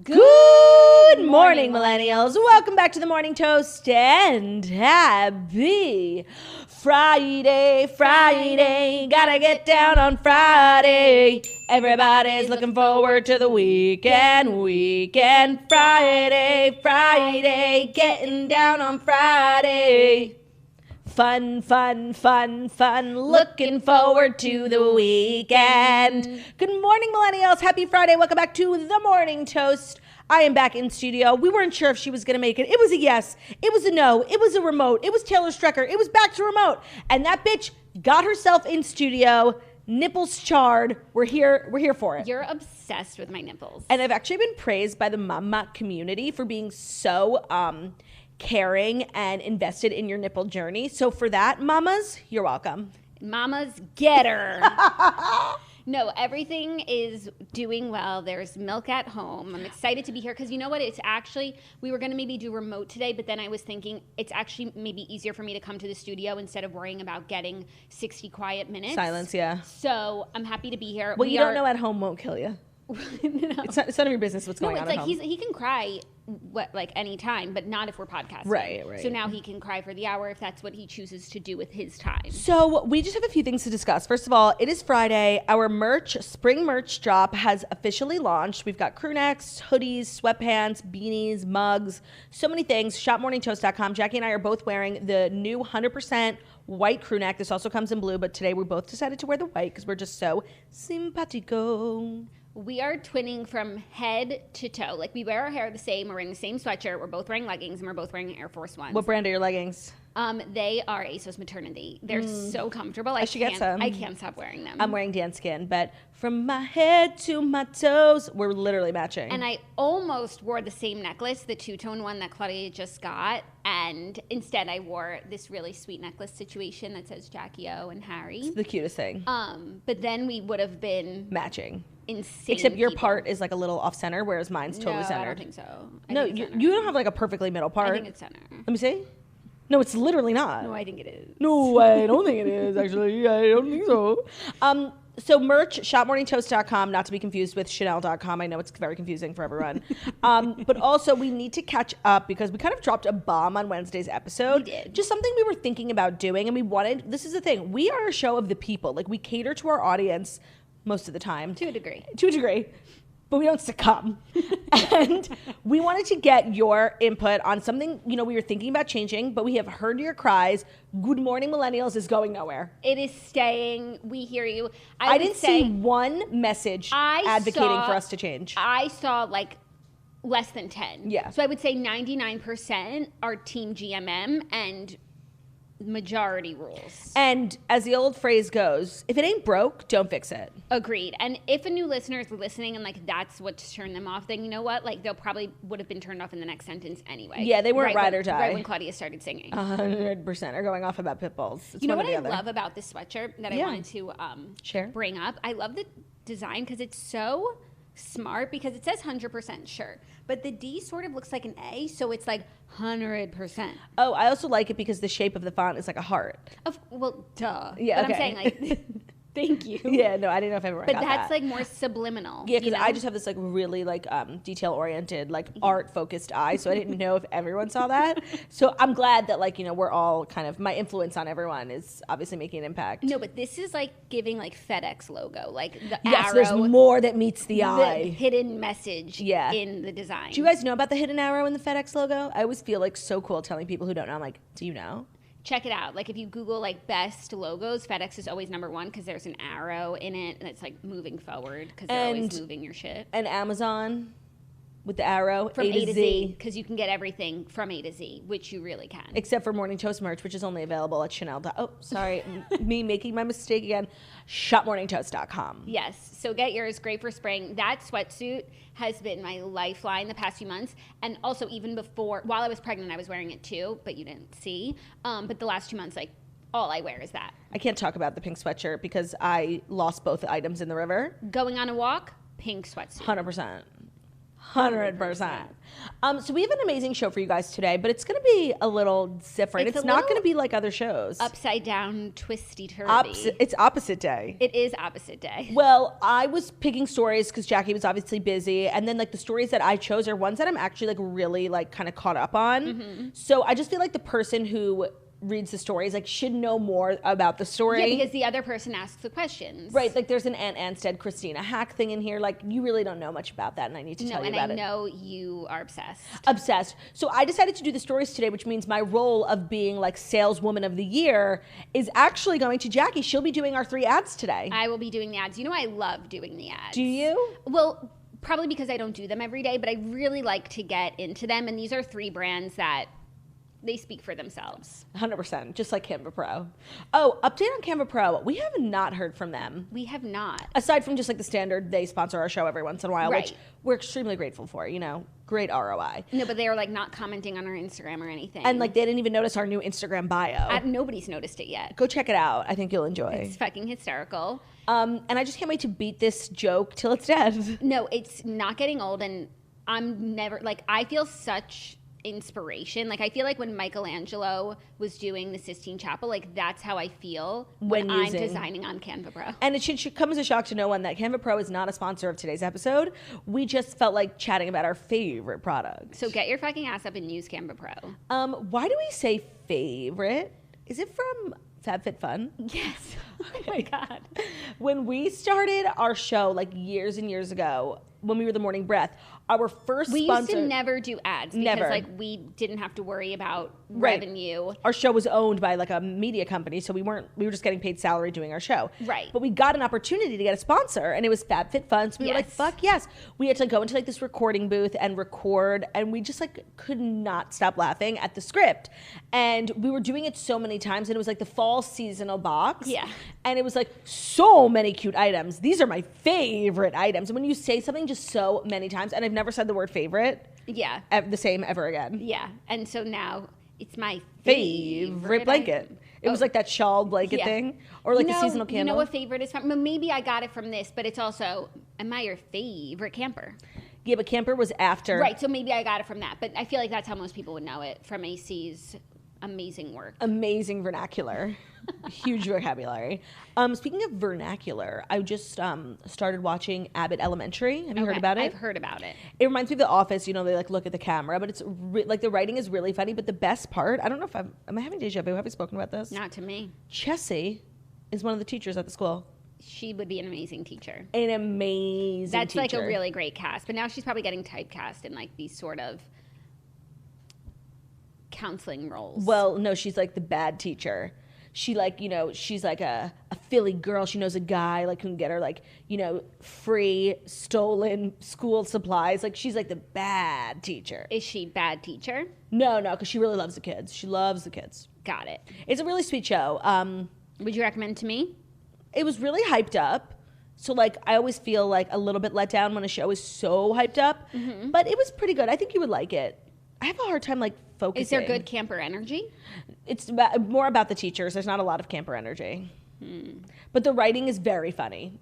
Good morning, millennials. Welcome back to the Morning Toast and happy Friday. Gotta get down on Friday. Everybody's looking forward to the weekend. Friday. Getting down on Friday. Fun. Looking forward to the weekend. Good morning, millennials. Happy Friday. Welcome back to the Morning Toast. I am back in studio. We weren't sure if she was going to make it. It was a yes. It was a no. It was a remote. It was Taylor Strecker. It was back to remote. And that bitch got herself in studio. Nipples charred. We're here for it. You're obsessed with my nipples. And I've actually been praised by the mama community for being so caring and invested in your nipple journey. So for that, mamas, you're welcome. Mamas, get her. No, everything is doing well. There's milk at home. I'm excited to be here because you know what? It's actually, we were going to maybe do remote today, but then I was thinking it's actually maybe easier for me to come to the studio instead of worrying about getting 60 quiet minutes. Silence, yeah. So I'm happy to be here. What you don't know at home won't kill you. No. It's none of your business what's going on at home. He can cry any time, but not if we're podcasting. Right. So now he can cry for the hour if that's what he chooses to do with his time. So we just have a few things to discuss. First of all, it is Friday. Our spring merch drop has officially launched. We've got crew necks, hoodies, sweatpants, beanies, mugs, so many things. Shopmorningtoast.com. Jackie and I are both wearing the new 100% white crew neck. This also comes in blue, but today we both decided to wear the white because we're just so simpatico. We are twinning from head to toe. Like, we wear our hair the same. We're wearing the same sweatshirt. We're both wearing leggings, and we're both wearing Air Force Ones. What brand are your leggings? They are ASOS Maternity. They're so comfortable. I should get some. I can't stop wearing them. I'm wearing Danskin, but from my head to my toes, we're literally matching. And I almost wore the same necklace, the two-tone one that Claudia just got, and instead I wore this really sweet necklace situation that says Jackie O and Harry. It's the cutest thing. But then we would have been matching. Insane. Except your people. part is like a little off center, whereas mine's totally centered. I don't think so. You don't have like a perfectly middle part. I think it's center. Let me see. No, it's literally not. No, I think it is. No, I don't think it is, actually. I don't think so. So merch, shopmorningtoast.com, not to be confused with chanel.com. I know it's very confusing for everyone. But also, we need to catch up because we kind of dropped a bomb on Wednesday's episode. We did. Just something we were thinking about doing, and we wanted, this is the thing, we are a show of the people. Like, we cater to our audience most of the time. To a degree. But we don't succumb. And we wanted to get your input on something, we were thinking about changing, but we have heard your cries. Good morning, millennials is going nowhere. It is staying. We hear you. I didn't see one message advocating for us to change. I saw like less than 10. Yeah. So I would say 99% are team GMM and majority rules. And as the old phrase goes, if it ain't broke, don't fix it. Agreed. And if a new listener is listening and like that's what's turned them off, then you know what? Like they'll probably would have been turned off in the next sentence anyway. Yeah, they weren't ride or die. Right when Claudia started singing. 100% are going off about pit bulls. It's you know one what or I the other. love about this sweatshirt that I wanted to bring up? I love the design because it's so smart because it says 100% shirt, but the D sort of looks like an A, so it's like 100%. Oh, I also like it because the shape of the font is like a heart. Well, duh. Yeah, but okay. I'm saying like, thank you. Yeah, no, I didn't know if everyone got that. But that's like more subliminal. Yeah, because I just have this like really like detail-oriented, like art-focused eye, so I didn't know if everyone saw that. So I'm glad that like, we're all kind of, my influence on everyone is obviously making an impact. No, but this is like giving like FedEx logo, like the yes, arrow. there's more that meets the eye. The hidden message in the design. Do you guys know about the hidden arrow in the FedEx logo? I always feel like so cool telling people who don't know. I'm like, do you know? Check it out. Like if you Google like best logos, FedEx is always number one because there's an arrow in it and it's like moving forward because they're always moving your shit. And Amazon with the arrow from A to Z because you can get everything from A to Z, which you really can. Except for Morning Toast merch, which is only available at Chanel. Oh, sorry, me making my mistake again. Shopmorningtoast.com. Yes, so get yours. Great for spring. That sweatsuit has been my lifeline the past few months, and also even before, while I was pregnant, I was wearing it too, but you didn't see. But the last 2 months, like all I wear is that. I can't talk about the pink sweatshirt because I lost both items in the river. Going on a walk, pink sweatsuit. 100%. 100%. So we have an amazing show for you guys today, but it's going to be a little different. It's not going to be like other shows. Upside down, twisty turvy. It's opposite day. It is opposite day. Well, I was picking stories because Jackie was obviously busy, and then like the stories that I chose are ones that I'm actually like really like kind of caught up on. Mm-hmm. So I just feel like the person who reads the stories like should know more about the story. Yeah, because the other person asks the questions. Right, like there's an Anstead Christina Haack thing in here. Like you really don't know much about that, and I need to tell you about it. No, and I know you are obsessed. Obsessed. So I decided to do the stories today, which means my role of being like saleswoman of the year is actually going to Jackie. She'll be doing our 3 ads today. I will be doing the ads. You know I love doing the ads. Do you? Well, probably because I don't do them every day, but I really like to get into them, and these are 3 brands that they speak for themselves. 100%, just like Canva Pro. Oh, update on Canva Pro. We have not heard from them. We have not. Aside from just like the standard, they sponsor our show every once in a while, right. Which we're extremely grateful for, you know, great ROI. No, but they are like not commenting on our Instagram or anything. And like they didn't even notice our new Instagram bio. Nobody's noticed it yet. Go check it out. I think you'll enjoy. It's fucking hysterical. And I just can't wait to beat this joke till it's dead. No, it's not getting old, and I'm never, like, I feel such inspiration. Like I feel like when Michelangelo was doing the Sistine Chapel, like that's how I feel when I'm designing on Canva Pro. And it should come as a shock to no one that Canva Pro is not a sponsor of today's episode. We just felt like chatting about our favorite product. So get your fucking ass up and use Canva Pro. Why do we say favorite? Is it from FabFitFun? Yes. Oh my God. When we started our show like years and years ago, when we were the Morning Breath, our first we sponsor... used to never do ads because never. Like we didn't have to worry about right. revenue. Our show was owned by like a media company, so we were just getting paid salary doing our show. Right. But we got an opportunity to get a sponsor, and it was FabFitFun. So we were like, fuck yes. We had to go into like this recording booth and record, and we just like could not stop laughing at the script. And we were doing it so many times, and it was like the fall seasonal box. Yeah. And it was like so many cute items. These are my favorite items. And when you say something just so many times, and I've never said the word favorite. Yeah. The same ever again. Yeah. And so now it's my favorite blanket. It was like that shawl blanket thing, or like the seasonal candle. You know what favorite is from? Maybe I got it from this, but it's also, am I your favorite camper? Yeah, but camper was after. Right, so maybe I got it from that. But I feel like that's how most people would know it, from AC's amazing work. Amazing vernacular. Huge vocabulary. Speaking of vernacular, I just started watching Abbott Elementary. Have you heard about it? I've heard about it. It reminds me of The Office. You know, they like look at the camera, but it's like the writing is really funny. But the best part, I don't know if am I having deja vu? Have we spoken about this? Not to me. Chessie is one of the teachers at the school. She would be an amazing teacher. An amazing That's teacher. Like a really great cast. But now she's probably getting typecast in like these sort of counseling roles. Well, no, she's like the bad teacher. She like, you know, she's like a Philly girl. She knows a guy like who can get her like, you know, free stolen school supplies. Like she's like the bad teacher. Is she bad teacher? No, because she really loves the kids. She loves the kids. Got it. It's a really sweet show. Would you recommend to me? It was really hyped up. So like I always feel like a little bit let down when a show is so hyped up. Mm-hmm. But it was pretty good. I think you would like it. I have a hard time like focusing. Is there good camper energy? It's more about the teachers. There's not a lot of camper energy. But the writing is very funny.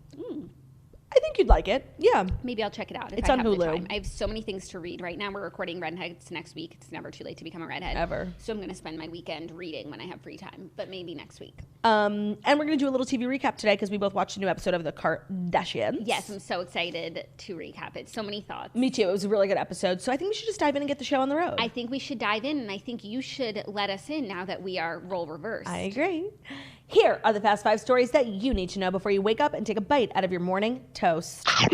I think you'd like it. Yeah. Maybe I'll check it out. It's on Hulu. I have so many things to read. Right now we're recording Redheads next week. It's never too late to become a redhead. Ever. So I'm going to spend my weekend reading when I have free time, but maybe next week. And we're going to do a little TV recap today because we both watched a new episode of the Kardashians. Yes, I'm so excited to recap it. So many thoughts. Me too. It was a really good episode. So I think we should just dive in and get the show on the road. I think we should dive in, and I think you should let us in now that we are role reversed. I agree. Here are the fast 5 stories that you need to know before you wake up and take a bite out of your morning toast. Are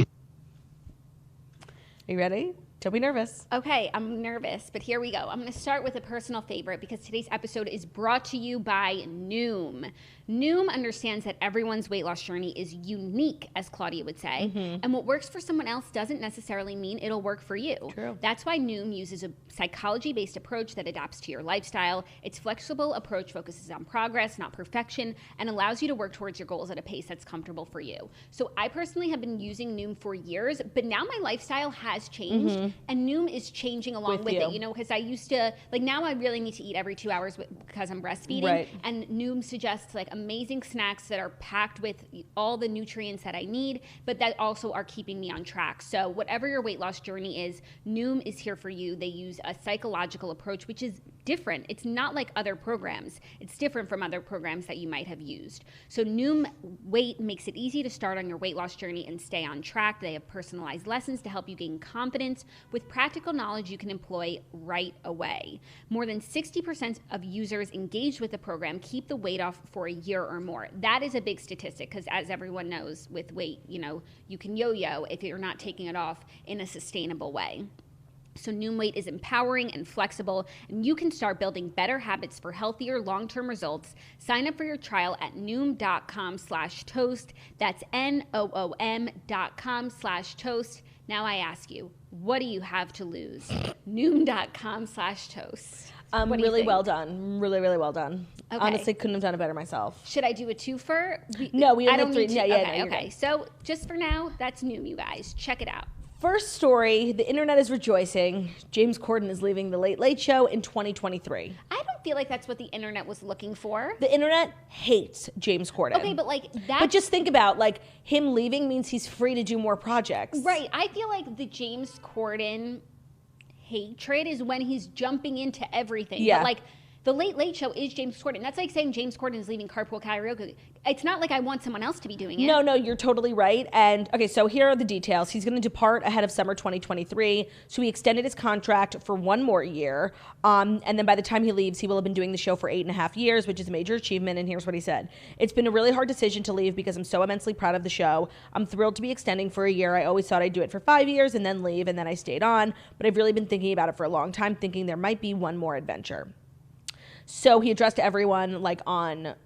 you ready? Don't be nervous. Okay, I'm nervous, but here we go. I'm going to start with a personal favorite because today's episode is brought to you by Noom. Noom understands that everyone's weight loss journey is unique, as Claudia would say, and what works for someone else doesn't necessarily mean it'll work for you. True. That's why Noom uses a psychology-based approach that adapts to your lifestyle. Its flexible approach focuses on progress, not perfection, and allows you to work towards your goals at a pace that's comfortable for you. So I personally have been using Noom for years, but now my lifestyle has changed, And Noom is changing along with it, you know, because I used to, like now I really need to eat every 2 hours because I'm breastfeeding. Right. And Noom suggests like amazing snacks that are packed with all the nutrients that I need, but that also are keeping me on track. So whatever your weight loss journey is, Noom is here for you. They use a psychological approach, which is different. It's not like other programs. It's different from other programs that you might have used. So Noom Weight makes it easy to start on your weight loss journey and stay on track. They have personalized lessons to help you gain confidence with practical knowledge you can employ right away. More than 60% of users engaged with the program keep the weight off for a year or more. That is a big statistic because, as everyone knows, with weight, you know, you can yo-yo if you're not taking it off in a sustainable way. So Noom Weight is empowering and flexible, and you can start building better habits for healthier long-term results. Sign up for your trial at Noom.com/toast. That's NOOM.com/toast. Now I ask you, what do you have to lose? Noom.com/toast. Really well done. Really, really well done. Okay. Honestly, couldn't have done it better myself. Should I do a twofer? No, we I only don't three. need to. Yeah, okay. So just for now, that's Noom, you guys. Check it out. First story, the internet is rejoicing. James Corden is leaving The Late Late Show in 2023. I don't feel like that's what the internet was looking for. The internet hates James Corden. Okay, but like that. But just think about, like, him leaving means he's free to do more projects. Right. I feel like the James Corden hatred is when he's jumping into everything. Yeah. But like The Late Late Show is James Corden. That's like saying James Corden is leaving Carpool Karaoke. It's not like I want someone else to be doing it. No, you're totally right. And okay, so here are the details. He's going to depart ahead of summer 2023. So he extended his contract for 1 more year. And then by the time he leaves, he will have been doing the show for 8.5 years, which is a major achievement. And here's what he said. It's been a really hard decision to leave because I'm so immensely proud of the show. I'm thrilled to be extending for a year. I always thought I'd do it for 5 years and then leave. And then I stayed on. But I've really been thinking about it for a long time, thinking there might be one more adventure. So he addressed everyone like on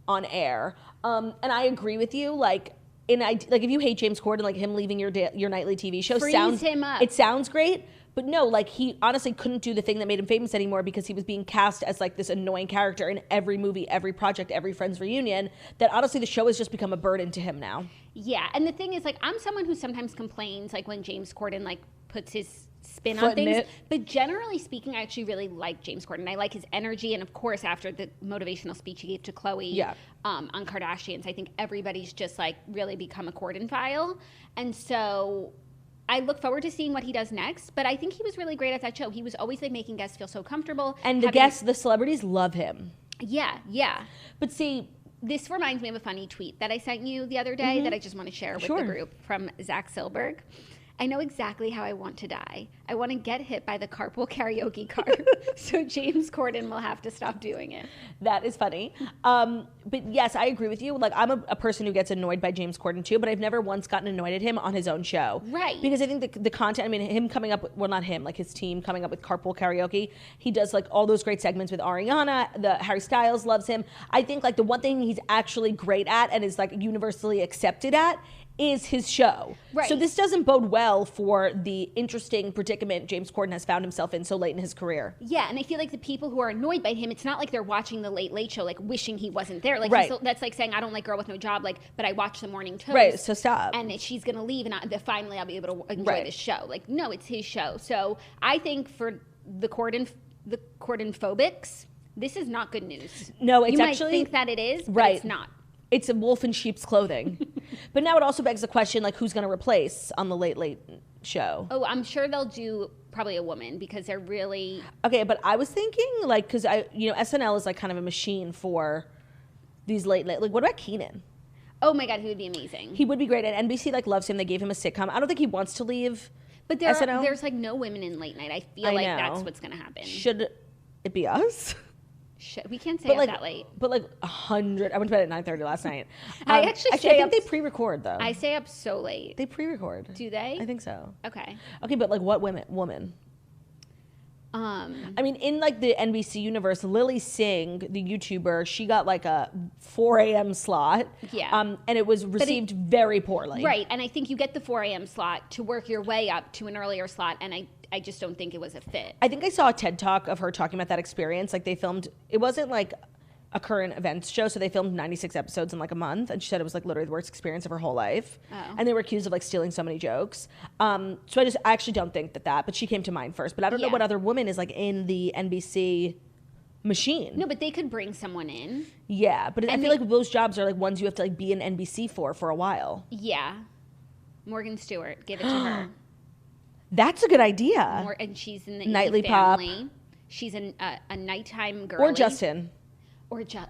air, and I agree with you. Like if you hate James Corden, like him leaving your nightly TV show Freeze him up. It sounds great, but no, like he honestly couldn't do the thing that made him famous anymore because he was being cast as like this annoying character in every movie, every project, every Friends reunion. That honestly, the show has just become a burden to him now. Yeah, and the thing is, like, I'm someone who sometimes complains, like when James Corden like puts his spin on things. But generally speaking, I actually really like James Corden. I like his energy, and of course, after the motivational speech he gave to Chloe on Kardashians, I think everybody's just like really become a Corden file. And so I look forward to seeing what he does next. But I think he was really great at that show. He was always like making guests feel so comfortable. And the celebrities love him. Yeah. But see, this reminds me of a funny tweet that I sent you the other day that I just want to share with the group from Zach Silberg. I know exactly how I want to die. I want to get hit by the carpool karaoke car, so James Corden will have to stop doing it. That is funny. But yes, I agree with you. Like, I'm a person who gets annoyed by James Corden too, but I've never once gotten annoyed at him on his own show. Right. Because I think the content, I mean, him coming up with, well, not him, like his team coming up with carpool karaoke, he does like all those great segments with Ariana, Harry Styles loves him. I think like the one thing he's actually great at and is like universally accepted at is his show. Right. So this doesn't bode well for the interesting predicament James Corden has found himself in so late in his career. Yeah, and I feel like the people who are annoyed by him, it's not like they're watching the Late Late Show, like wishing he wasn't there. Like that's like saying, I don't like Girl with No Job, like, but I watch the Morning Toast. Right, so stop. And she's going to leave, and finally I'll be able to enjoy this show. Like, no, it's his show. So I think for the Corden phobics, this is not good news. No, it's you actually... might think that it is, but it's not. It's a wolf in sheep's clothing. But now it also begs the question, like, who's going to replace on the Late Late Show? Oh, I'm sure they'll do probably a woman because they're really... Okay, but I was thinking, like, because SNL is like kind of a machine for these late, like, what about Keenan? Oh my God, he would be amazing. He would be great. And NBC, like, loves him. They gave him a sitcom. I don't think he wants to leave But SNL. There's, like, no women in late night. I feel like that's what's going to happen. Should it be us? We can't stay up that late. But like 100. I went to bed at 9:30 last night. I actually I think they pre-record though. I stay up so late. They pre-record. Do they? I think so. Okay. Okay, but like what woman? I mean, in like the NBC universe, Lily Singh, the YouTuber, she got like a 4 a.m. slot. Yeah. And it was received very poorly. Right. And I think you get the 4 a.m. slot to work your way up to an earlier slot. And I just don't think it was a fit. I think I saw a TED Talk of her talking about that experience. Like they filmed, it wasn't like a current events show. So they filmed 96 episodes in like a month. And she said it was like literally the worst experience of her whole life. Oh. And they were accused of like stealing so many jokes. So I actually don't think that, but she came to mind first. But I don't know what other woman is like in the NBC machine. No, but they could bring someone in. Yeah, but I feel like those jobs are like ones you have to like be in NBC for a while. Yeah. Morgan Stewart, give it to her. That's a good idea. And she's in the Nightly E! Pop. family. She's a nighttime girl. Or Justin.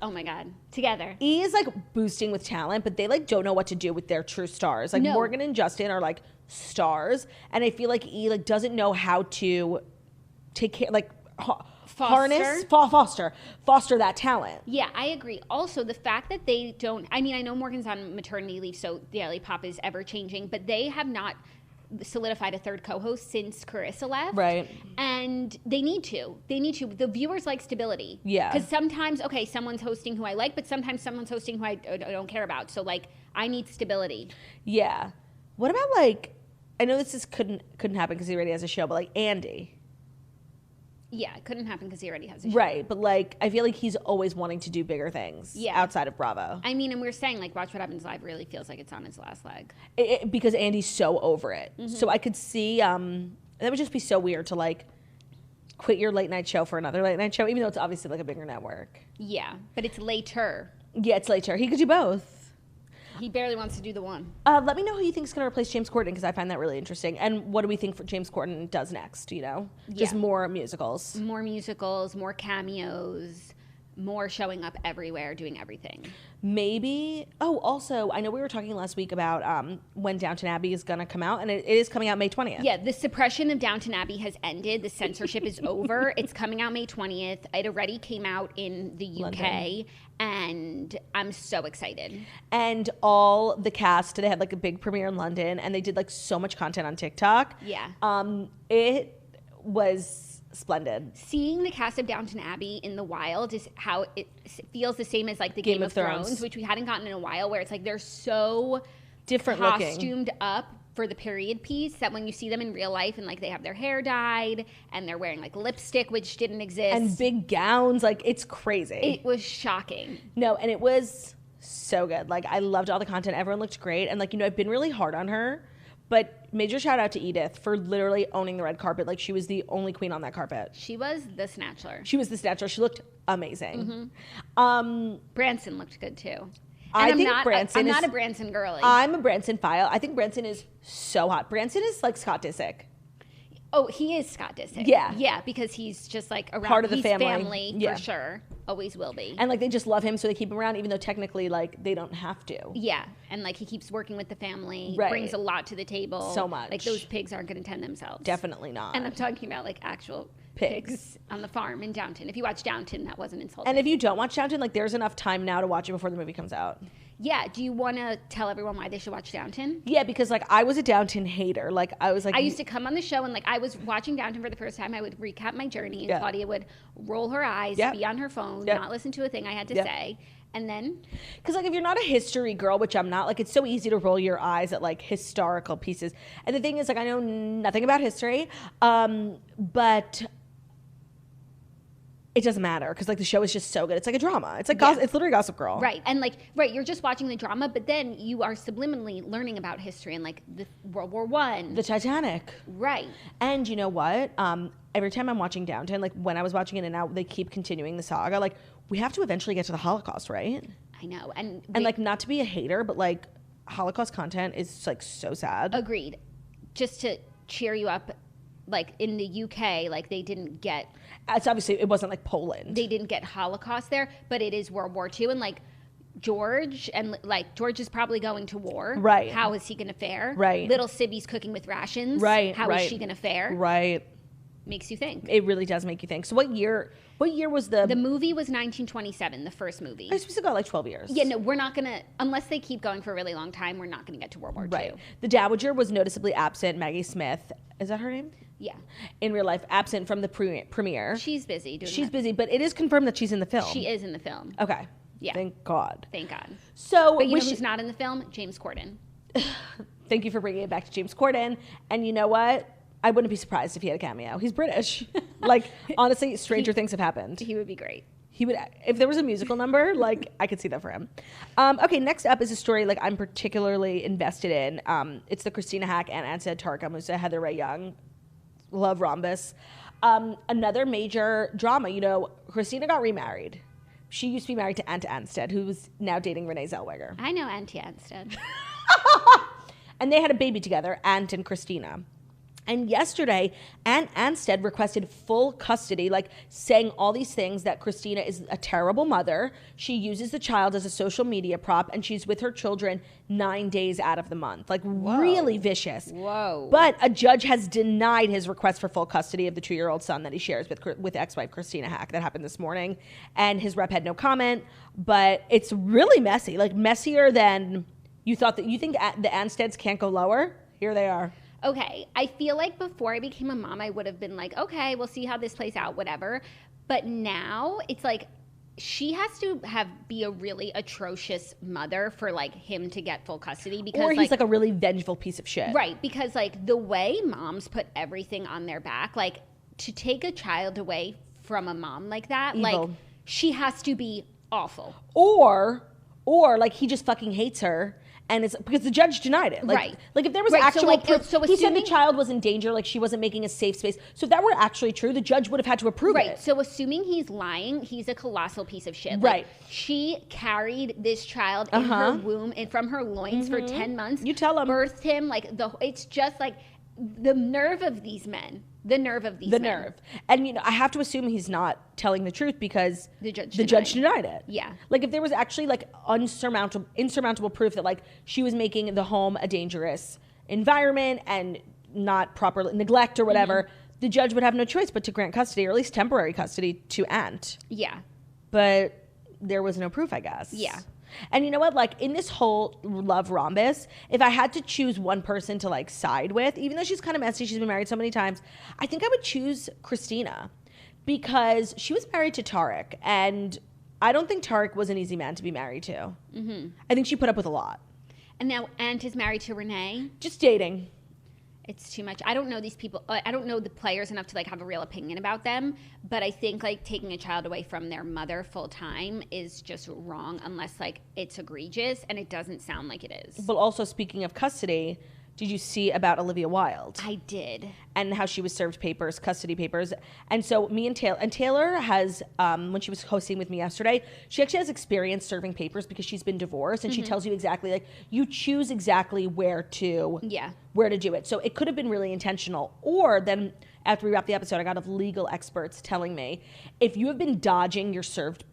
Oh my God, together. E is like boosting with talent, but they like don't know what to do with their true stars. Like Morgan and Justin are like stars, and I feel like E like doesn't know how to take care, like foster that talent. Yeah, I agree. Also, the fact that they don't. I mean, I know Morgan's on maternity leave, so Daily Pop is ever changing, but they have not solidified a third co-host since Carissa left. Right. And they need to. The viewers like stability. Yeah. Because sometimes, okay, someone's hosting who I like, but sometimes someone's hosting who I don't care about. So, like, I need stability. Yeah. What about, like, I know this couldn't happen because he already has a show, but, like, Andy. Yeah, it couldn't happen because he already has a show. Right, but, like, I feel like he's always wanting to do bigger things outside of Bravo. I mean, and we were saying, like, Watch What Happens Live really feels like it's on its last leg. Because Andy's so over it. Mm-hmm. So I could see, that would just be so weird to, like, quit your late night show for another late night show, even though it's obviously, like, a bigger network. Yeah, but it's later. Yeah, it's later. He could do both. He barely wants to do the one. Let me know who you think is going to replace James Corden, because I find that really interesting. And what do we think for James Corden does next, you know? Just more musicals. More musicals, more cameos, more showing up everywhere, doing everything. Maybe. Oh, also, I know we were talking last week about when Downton Abbey is going to come out, and it is coming out May 20th. Yeah, the suppression of Downton Abbey has ended. The censorship is over. It's coming out May 20th. It already came out in the UK, London. And I'm so excited. And all the cast, they had like a big premiere in London, and they did like so much content on TikTok. Yeah. It was splendid. Seeing the cast of Downton Abbey in the wild is how it feels the same as like the Game of Thrones, which we hadn't gotten in a while, where it's like they're so different costumed up for the period piece that when you see them in real life and like they have their hair dyed and they're wearing like lipstick, which didn't exist, and big gowns, like it's crazy. It was shocking. No, and it was so good. Like I loved all the content. Everyone looked great, and like, you know, I've been really hard on her, but major shout out to Edith for literally owning the red carpet. Like she was the only queen on that carpet. She was the snatcher. She looked amazing. Mm-hmm. Branson looked good too. And I'm not a Branson girly. I'm a Branson file. I think Branson is so hot. Branson is like Scott Disick. Oh, he is Scott Disick. Yeah. Yeah, because he's just like around. Part of the he's family. For sure. Always will be. And like they just love him, so they keep him around, even though technically like they don't have to. Yeah. And like he keeps working with the family. Right. Brings a lot to the table. So much. Like those pigs aren't going to tend themselves. Definitely not. And I'm talking about like actual pigs on the farm in Downton. If you watch Downton, that wasn't insulting. And if you don't watch Downton, like there's enough time now to watch it before the movie comes out. Yeah. Do you want to tell everyone why they should watch Downton? Yeah, because like I was a Downton hater. Like I was like, I used to come on the show and like I was watching Downton for the first time. I would recap my journey and Claudia would roll her eyes, be on her phone, not listen to a thing I had to say. And then, because like if you're not a history girl, which I'm not, like it's so easy to roll your eyes at like historical pieces. And the thing is, like I know nothing about history, but it doesn't matter because like the show is just so good. It's like a drama. It's like it's literally Gossip Girl. Right. And like you're just watching the drama, but then you are subliminally learning about history and like the World War I, the Titanic. Right. And you know what? Every time I'm watching Downton, like when I was watching it and now they keep continuing the saga, like we have to eventually get to the Holocaust, right? I know. And like not to be a hater, but like Holocaust content is like so sad. Agreed. Just to cheer you up, like in the UK, like they didn't get. It's obviously it wasn't like Poland. They didn't get Holocaust there, but it is World War II, and like George is probably going to war. Right. How is he going to fare? Right. Little Sibby's cooking with rations. Right. How is she going to fare? Right. Makes you think. It really does make you think. So what year was the movie was 1927, the first movie. I was supposed to go like 12 years. Yeah, no, we're not going to, unless they keep going for a really long time, we're not going to get to World War II. The Dowager was noticeably absent. Maggie Smith, is that her name? Yeah. In real life, absent from the premiere. She's busy doing She's busy, but it is confirmed that she's in the film. She is in the film. Okay. Yeah. Thank God. Thank God. So, but you know who's not in the film? James Corden. Thank you for bringing it back to James Corden. And you know what? I wouldn't be surprised if he had a cameo. He's British. Like, honestly, stranger things have happened. He would be great. He would, if there was a musical number, like I could see that for him. Okay, next up is a story like I'm particularly invested in. It's the Christina Haack and Anstead Tarka Musa Heather Ray Young love rhombus. Another major drama. You know, Christina got remarried. She used to be married to Aunt Anstead, who's now dating Renee Zellweger. I know Auntie Anstead. And they had a baby together, Aunt and Christina. And yesterday, Aunt Anstead requested full custody, like saying all these things that Christina is a terrible mother. She uses the child as a social media prop, and she's with her children 9 days out of the month. Like, really vicious. Whoa. But a judge has denied his request for full custody of the 2-year-old son that he shares with ex-wife Christina Haack. That happened this morning. And his rep had no comment. But it's really messy, like messier than you thought. That you think the Ansteads can't go lower? Here they are. Okay, I feel like before I became a mom, I would have been like, okay, we'll see how this plays out, whatever. But now it's like she has to be a really atrocious mother for like him to get full custody, because or he's like a really vengeful piece of shit. Right, because like the way moms put everything on their back, like to take a child away from a mom like that, Evil. like she has to be awful. Or like he just fucking hates her. And it's because the judge denied it. Like, right. Like if there was right. actual so like, proof, so he said the child was in danger, like she wasn't making a safe space. So if that were actually true, the judge would have had to approve right. it. So assuming he's lying, he's a colossal piece of shit. Like, right. She carried this child in her womb and from her loins for 10 months. You tell him. Birthed him. Like it's just like the nerve of these men. The nerve of these men. Nerve. And, you know, I have to assume he's not telling the truth because the judge denied it. Yeah. Like, if there was actually, like, insurmountable proof that, like, she was making the home a dangerous environment and not properly neglect or whatever, the judge would have no choice but to grant custody, or at least temporary custody, to Aunt. Yeah. But there was no proof, I guess. Yeah. And you know what? Like, in this whole love rhombus, if I had to choose one person to, like, side with, even though she's kind of messy, she's been married so many times, I think I would choose Christina, because she was married to Tarek, and I don't think Tarek was an easy man to be married to. Mm-hmm. I think she put up with a lot. And now Aunt is married to Renee. Just dating. It's too much. I don't know these people. I don't know the players enough to like have a real opinion about them. But I think like taking a child away from their mother full time is just wrong, unless like it's egregious, and it doesn't sound like it is. But also, speaking of custody, did you see about Olivia Wilde? I did. And how she was served papers, custody papers. And so me and Taylor has, when she was hosting with me yesterday, she actually has experience serving papers because she's been divorced, and she tells you exactly, like, you choose exactly where to do it. So it could have been really intentional. Or then after we wrap the episode, I got legal experts telling me if you have been dodging your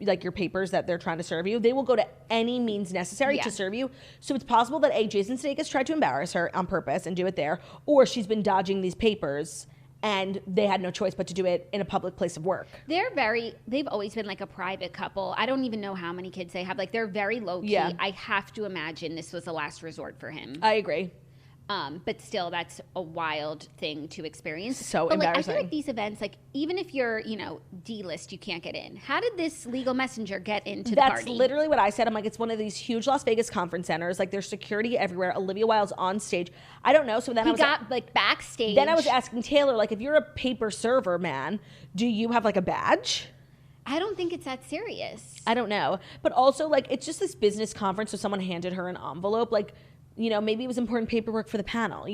your papers that they're trying to serve you, they will go to any means necessary to serve you. So it's possible that Jason Sudeikis tried to embarrass her on purpose and do it there, or she's been dodging these papers and they had no choice but to do it in a public place of work. They've always been like a private couple. I don't even know how many kids they have. Like, they're very low key. Yeah. I have to imagine this was a last resort for him. I agree. But still, that's a wild thing to experience. So but embarrassing. I feel like these events, like, even if you're, D-list, you can't get in. How did this legal messenger get into the party? That's literally what I said. I'm like, it's one of these huge Las Vegas conference centers. Like, there's security everywhere. Olivia Wilde's on stage. I don't know. So then he got backstage. Then I was asking Taylor, like, if you're a paper server, man, do you have like a badge? I don't think it's that serious. I don't know. But also, like, it's just this business conference, so someone handed her an envelope. Like, maybe it was important paperwork for the panel,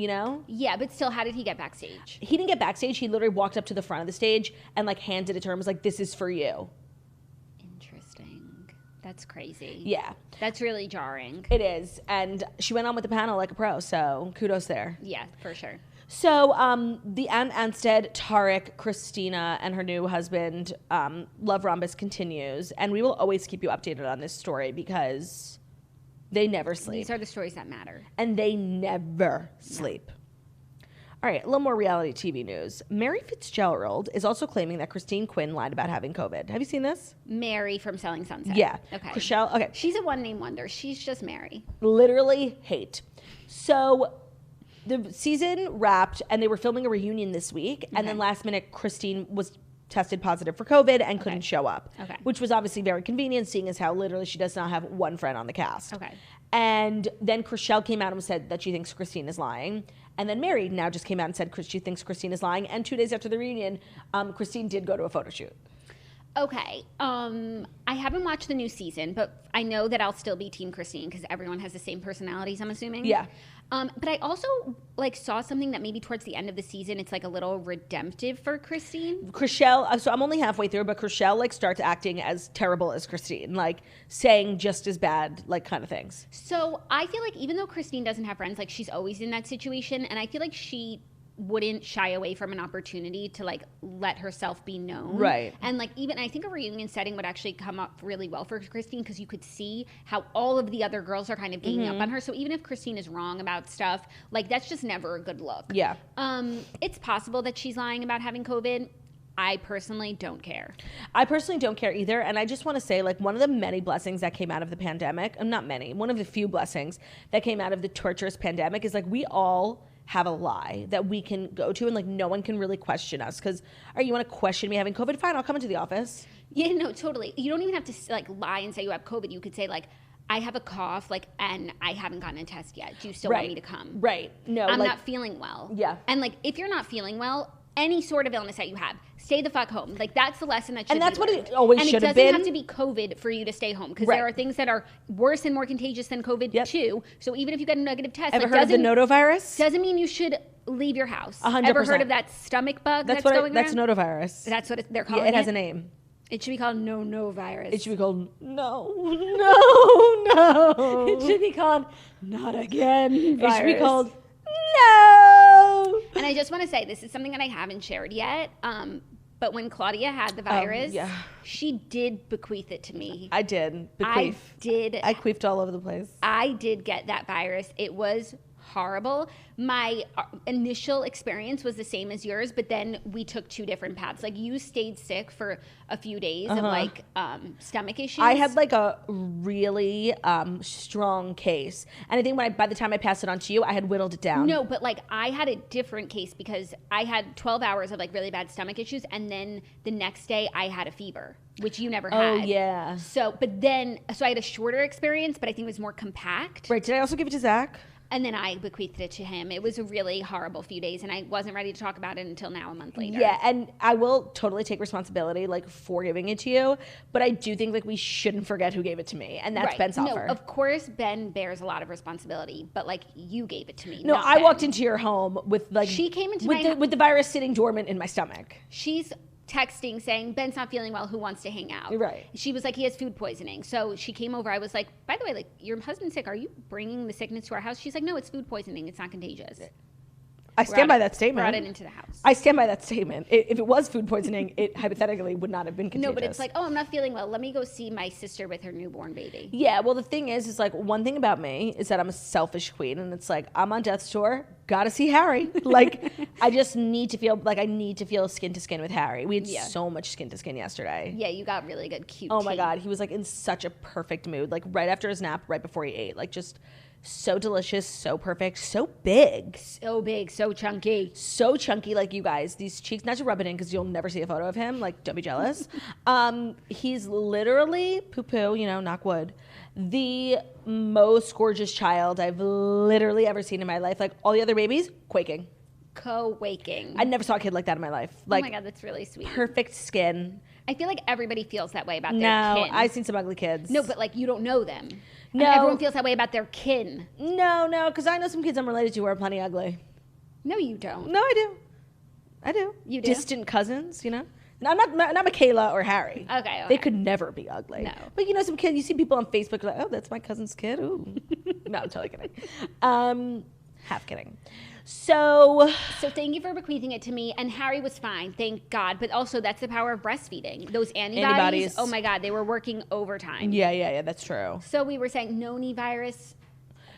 Yeah, but still, how did he get backstage? He didn't get backstage. He literally walked up to the front of the stage and, like, handed it to her and was like, this is for you. Interesting. That's crazy. Yeah. That's really jarring. It is. And she went on with the panel like a pro, so kudos there. Yeah, for sure. So the Anstead, Tarek, Christina, and her new husband, love rhombus continues. And we will always keep you updated on this story because they never sleep. These are the stories that matter. And they never sleep. All right, a little more reality TV news. Mary Fitzgerald is also claiming that Quinn lied about having COVID. Have you seen this? Mary from Selling Sunset. Yeah. Okay. Okay. She's a one-name wonder. She's just Mary. Literally hate. So the season wrapped, and they were filming a reunion this week, and then last minute, Christine was tested positive for COVID and couldn't show up, which was obviously very convenient, seeing as how literally she does not have one friend on the cast. Okay. And then Chrishell came out and said that she thinks Christine is lying. And then Mary now just came out and said she thinks Christine is lying. And 2 days after the reunion, Christine did go to a photo shoot. Okay. I haven't watched the new season, but I know that I'll still be Team Christine because everyone has the same personalities, I'm assuming. Yeah. But I also like saw something that maybe towards the end of the season, it's like a little redemptive for Christine. Chriselle, so I'm only halfway through, but Chriselle like starts acting as terrible as Christine, like saying just as bad, like kind of things. So I feel like even though Christine doesn't have friends, like she's always in that situation. And I feel like she wouldn't shy away from an opportunity to like let herself be known. Right. And like even I think a reunion setting would actually come up really well for Christine because you could see how all of the other girls are kind of ganging up on her. So even if Christine is wrong about stuff, like that's just never a good look. Yeah. It's possible that she's lying about having COVID. I personally don't care. I personally don't care either. And I just want to say, like, one of the many blessings that came out of the pandemic, not many, one of the few blessings that came out of the torturous pandemic is like we all have a lie that we can go to and like no one can really question us because you want to question me having COVID? Fine, I'll come into the office. Yeah, no, totally. You don't even have to like lie and say you have COVID. You could say like, I have a cough, like, and I haven't gotten a test yet. Do you still want me to come? Right. No, I'm like, not feeling well. Yeah. And like, if you're not feeling well, any sort of illness that you have, stay the fuck home. Like that's the lesson that should be learned. And that's what it always should have been. And it doesn't have to be COVID for you to stay home because there are things that are worse and more contagious than COVID too. So even if you get a negative test, ever heard of the Nono virus? Doesn't mean you should leave your house. 100%. Ever heard of that stomach bug that's going around? That's Nono virus. That's what they're calling it. It has a name. It should be called Nono virus. It should be called no. It should be called not again virus. It should be called no. And I just want to say, this is something that I haven't shared yet. But when Claudia had the virus, she did bequeath it to me. I did. I queefed all over the place. I did get that virus. It was horrible. My initial experience was the same as yours, but then we took two different paths. Like you stayed sick for a few days of like stomach issues. I had like a really strong case, and I think by the time I passed it on to you, I had whittled it down. No, but like I had a different case because I had 12 hours of like really bad stomach issues, and then the next day I had a fever, which you never had. Oh yeah. So I had a shorter experience, but I think it was more compact. Right. Did I also give it to Zach? And then I bequeathed it to him. It was a really horrible few days, and I wasn't ready to talk about it until now, a month later. Yeah, and I will totally take responsibility, like, for giving it to you, but I do think, like, we shouldn't forget who gave it to me, and that's Ben's offer. No, of course, Ben bears a lot of responsibility, but, like, you gave it to me, No, not I Ben. walked into your home with, like... She came into my with the virus sitting dormant in my stomach. She's texting saying, Ben's not feeling well, who wants to hang out? Right. She was like, he has food poisoning. So she came over. I was like, by the way, like, your husband's sick. Are you bringing the sickness to our house? She's like, no, it's food poisoning. It's not contagious. I stand by that statement. Brought it into the house. I stand by that statement. If it was food poisoning, it hypothetically would not have been contagious. No, but it's like, oh, I'm not feeling well. Let me go see my sister with her newborn baby. Yeah, well, the thing is like, one thing about me is that I'm a selfish queen, and it's like, I'm on death's door, gotta see Harry. Like, I just need to feel, like, I need to feel skin to skin with Harry. We had so much skin to skin yesterday. Yeah, you got really good cute Oh my God, he was, like, in such a perfect mood. Like, right after his nap, right before he ate. Like, just... so delicious, so perfect, so big. So big, so chunky. So chunky, like you guys. These cheeks, not to rub it in because you'll never see a photo of him. Like, don't be jealous. He's literally, poo-poo, knock wood, the most gorgeous child I've literally ever seen in my life. Like, all the other babies, quaking. Co-waking. I never saw a kid like that in my life. Like, oh my God, that's really sweet. Perfect skin. I feel like everybody feels that way about their kin. No, I've seen some ugly kids. No, but like, you don't know them. No. And everyone feels that way about their kin. No, because I know some kids I'm related to who are plenty ugly. No, you don't. No, I do. You do? Distant cousins, No, not Michaela or Harry. Okay. They could never be ugly. No. But some kid, you see people on Facebook like, oh, that's my cousin's kid. Ooh. No, I'm totally kidding. Half kidding. So thank you for bequeathing it to me. And Harry was fine, thank God. But also, that's the power of breastfeeding. Those antibodies. Oh my God, they were working overtime. Yeah, that's true. So we were saying Noni virus.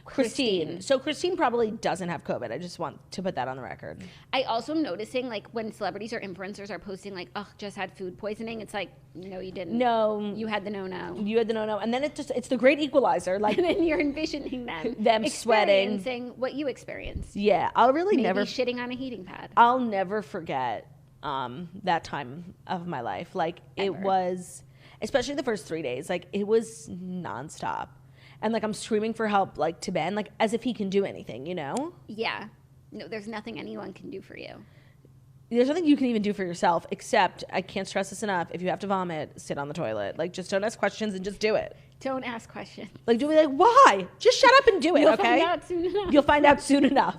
Christine. So Christine probably doesn't have COVID. I just want to put that on the record. I also am noticing, like, when celebrities or influencers are posting, like, oh, just had food poisoning. It's like, no, you didn't. No. You had the no-no. You had the no-no. And then it's the great equalizer. Like, and then you're envisioning them sweating. Experiencing what you experienced. Yeah. I'll really Maybe shitting on a heating pad. I'll never forget that time of my life. Like, Ever. It was, especially the first 3 days, like, it was nonstop. And, like, I'm screaming for help, like, to Ben, like, as if he can do anything, Yeah. No, there's nothing anyone can do for you. There's nothing you can even do for yourself, except, I can't stress this enough, if you have to vomit, sit on the toilet. Like, just don't ask questions and just do it. Don't ask questions. Like, do we like, why? Just shut up and do it, You'll okay? find out soon enough. You'll find out soon enough.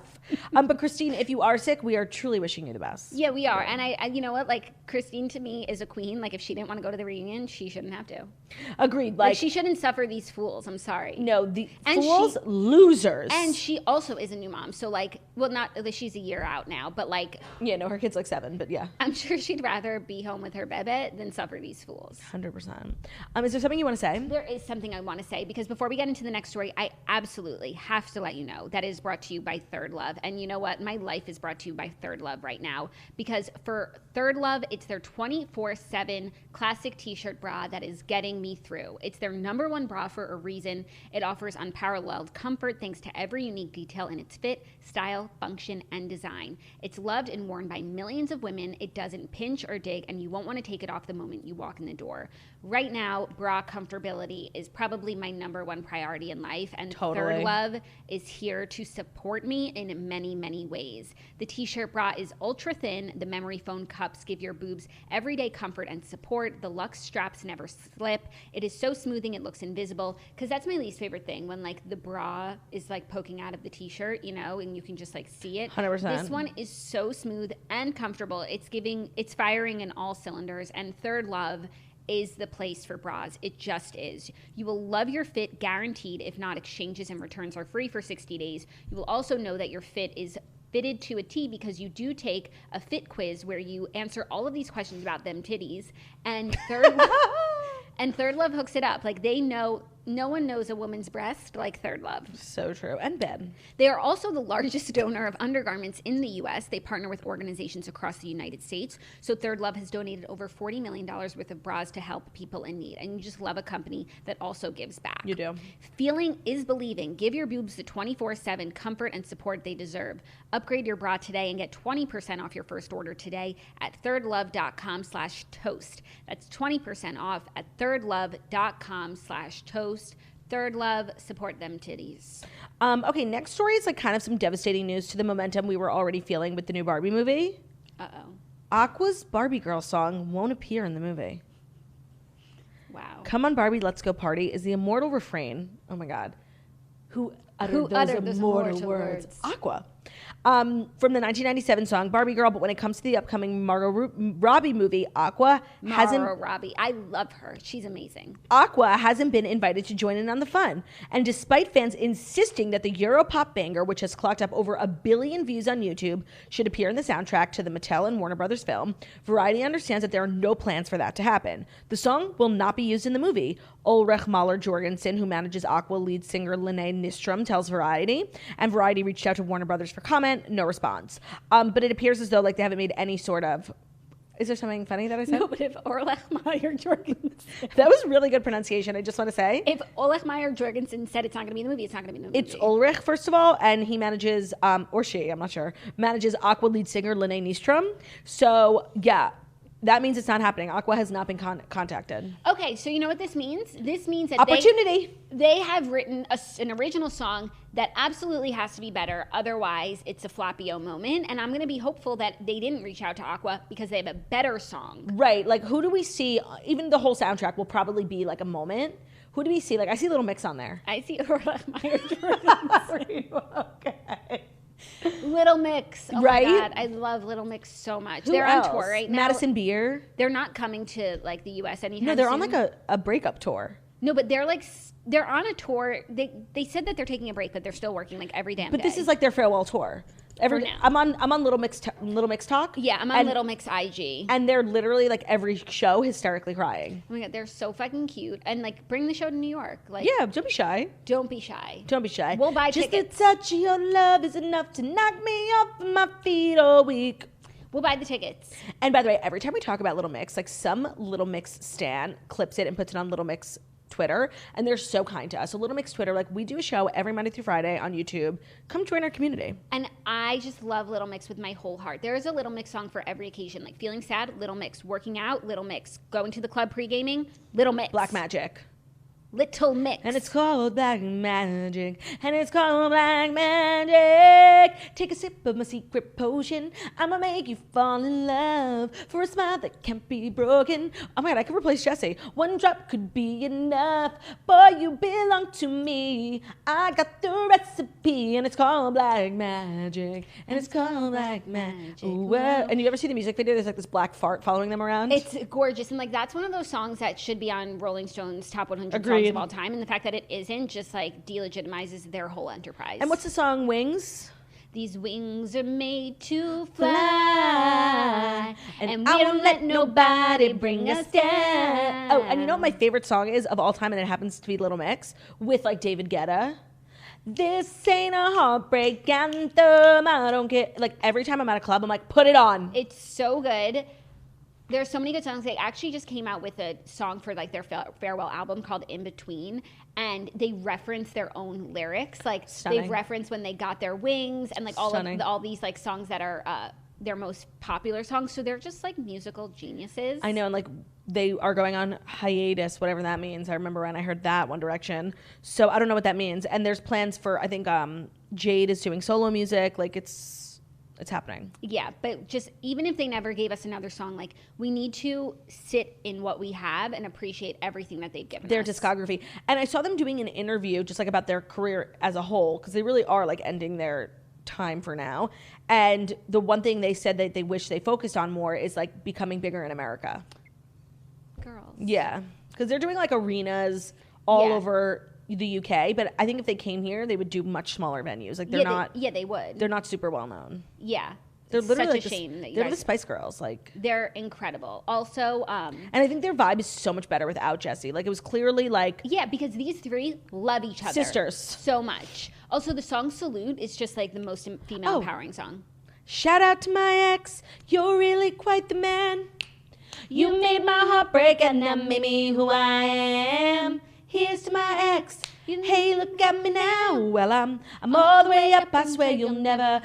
But Christine, if you are sick, we are truly wishing you the best. Yeah, we are. And I you know what? Like, Christine to me is a queen. Like, if she didn't want to go to the reunion, she shouldn't have to. Agreed. Like she shouldn't suffer these fools. I'm sorry. No, the fools, losers. And she also is a new mom. So, like, well, not that she's a year out now, but, like. Yeah, no, her kid's like 7, but yeah. I'm sure she'd rather be home with her bebe than suffer these fools. 100%. Is there something you want to say? There is something I want to say, because before we get into the next story, I absolutely have to let you know that is brought to you by Third Love. And you know what? My life is brought to you by Third Love right now, because for Third Love, it's their 24/7 classic t-shirt bra that is getting me through. It's their #1 bra for a reason. It offers unparalleled comfort thanks to every unique detail in its fit, style, function, and design. It's loved and worn by millions of women. It doesn't pinch or dig, and you won't want to take it off the moment you walk in the door. Right now, bra comfortability is probably my #1 priority in life, and Third Love is here to support me in many, many ways. The t-shirt bra is ultra thin. The memory foam cups give your boobs everyday comfort and support. The luxe straps never slip. It is so smoothing it looks invisible, because that's my least favorite thing, when like the bra is like poking out of the t-shirt, you know, and you can just like see it. 100%. This one is so smooth and comfortable. It's firing in all cylinders, and Third Love is the place for bras. It just is. You will love your fit, guaranteed. If not, exchanges and returns are free for 60 days. You will also know that your fit is fitted to a T, because you do take a fit quiz where you answer all of these questions about them titties, and Third Love hooks it up. Like, they know, no one knows a woman's breast like Third Love. So true. And Ben. They are also the largest donor of undergarments in the U.S. They partner with organizations across the United States. So Third Love has donated over $40 million worth of bras to help people in need. And you just love a company that also gives back. You do. Feeling is believing. Give your boobs the 24/7 comfort and support they deserve. Upgrade your bra today and get 20% off your first order today at thirdlove.com/toast. That's 20% off at thirdlove.com/toast. Third Love, support them titties. Okay, next story is like kind of some devastating news to the momentum we were already feeling with the new Barbie movie. Uh-oh. Aqua's Barbie Girl song won't appear in the movie. Wow. Come on, Barbie, let's go party is the immortal refrain. Oh my God. Who uttered those immortal words? Aqua. From the 1997 song Barbie Girl, but when it comes to the upcoming Robbie movie, Aqua Robbie. I love her. She's amazing. Aqua hasn't been invited to join in on the fun. And despite fans insisting that the Europop banger, which has clocked up over 1 billion views on YouTube, should appear in the soundtrack to the Mattel and Warner Brothers film, Variety understands that there are no plans for that to happen. The song will not be used in the movie. Ulrich Mahler-Jorgensen, who manages Aqua lead singer Lene Nystrom, tells Variety, and Variety reached out to Warner Brothers for comment. No response. But it appears as though like they haven't made any sort of. Is there something funny that I said? No, but if Ulrich Mahler-Jorgensen. That was really good pronunciation. I just want to say. If Ulrich Mahler-Jorgensen said it's not going to be in the movie, it's not going to be in the movie. It's Ulrich, first of all, and he manages, or she, I'm not sure, manages Aqua lead singer Lene Nystrom. So yeah. That means it's not happening. Aqua has not been contacted. Okay, so you know what this means? This means that opportunity. They have written an original song that absolutely has to be better. Otherwise, it's a floppy-o moment. And I'm going to be hopeful that they didn't reach out to Aqua because they have a better song. Right. Like, who do we see? Even the whole soundtrack will probably be like a moment. Who do we see? Like, I see Little Mix on there. I see Ulrich Mahler-Jorgensen. Okay. Little Mix. Oh right? my God. I love Little Mix so much. Who they're else? on tour right now. Madison Beer. They're not coming to like the US anytime No, they're soon. on like a breakup tour. No, but they're on a tour. They said that they're taking a break, but they're still working like every damn day. But this is like their farewell tour. For now. I'm on Little Mix Talk. Yeah, I'm on Little Mix IG. And they're literally like every show hysterically crying. Oh my God, they're so fucking cute. And like bring the show to New York. Like, yeah, don't be shy. Don't be shy. Don't be shy. We'll buy tickets. tickets. Just the touch of your love is enough to knock me off my feet all week. We'll buy the tickets. And by the way, every time we talk about Little Mix, like some Little Mix stan clips it and puts it on Little Mix Twitter, and they're so kind to us. So Little Mix Twitter, like we do a show every Monday through Friday on YouTube. Come join our community. And I just love Little Mix with my whole heart. There is a Little Mix song for every occasion. Like feeling sad, Little Mix. Working out, Little Mix. Going to the club pre-gaming, Little Mix. Black Magic. Little Mix. And it's called Black Magic. And it's called Black Magic. Take a sip of my secret potion. I'ma make you fall in love for a smile that can't be broken. Oh my God, I could replace Jessie. One drop could be enough. Boy, you belong to me. I got the recipe. And it's called Black Magic. And it's called Black Magic. Ooh, and you ever see the music video? There's like this black fart following them around. It's gorgeous. And like that's one of those songs that should be on Rolling Stone's top 100 Agreed. songs of all time. And the fact that it isn't just like delegitimizes their whole enterprise. And what's the song, Wings? These wings are made to fly, and we don't let nobody bring us down. Oh, and you know what my favorite song is of all time, and it happens to be Little Mix with like David Guetta. This ain't a heartbreak anthem. I don't get, like, every time I'm at a club, I'm like, put it on. It's so good. There's so many good songs. They actually just came out with a song for like their farewell album called In Between, and they reference their own lyrics. Like Stunning. they've referenced when they got their wings, and like all these like songs that are their most popular songs. So they're just like musical geniuses. I know, and like they are going on hiatus, whatever that means. I remember when I heard that, One Direction. So I don't know what that means. And there's plans for, I think Jade is doing solo music. Like it's happening. Yeah, but just even if they never gave us another song, like we need to sit in what we have and appreciate everything that they've given Their us. discography. And I saw them doing an interview just like about their career as a whole, because they really are like ending their time for now. And the one thing they said that they wish they focused on more is like becoming bigger in America. Girls. Yeah, because they're doing like arenas all over the UK, but I think if they came here, they would do much smaller venues. Like they would. They're not super well known. Yeah, They're it's literally such like a shame that you they're guys. the Spice Girls. Like They're incredible. Also, and I think their vibe is so much better without Jessie. Like it was clearly like yeah, because these three love each other sisters so much. Also, the song "Salute" is just like the most female empowering song. Shout out to my ex, you're really quite the man. You made my heart break and that made me who I am. Here's to my ex. Hey, look at me now. Well, I'm all the way up. I swear you'll never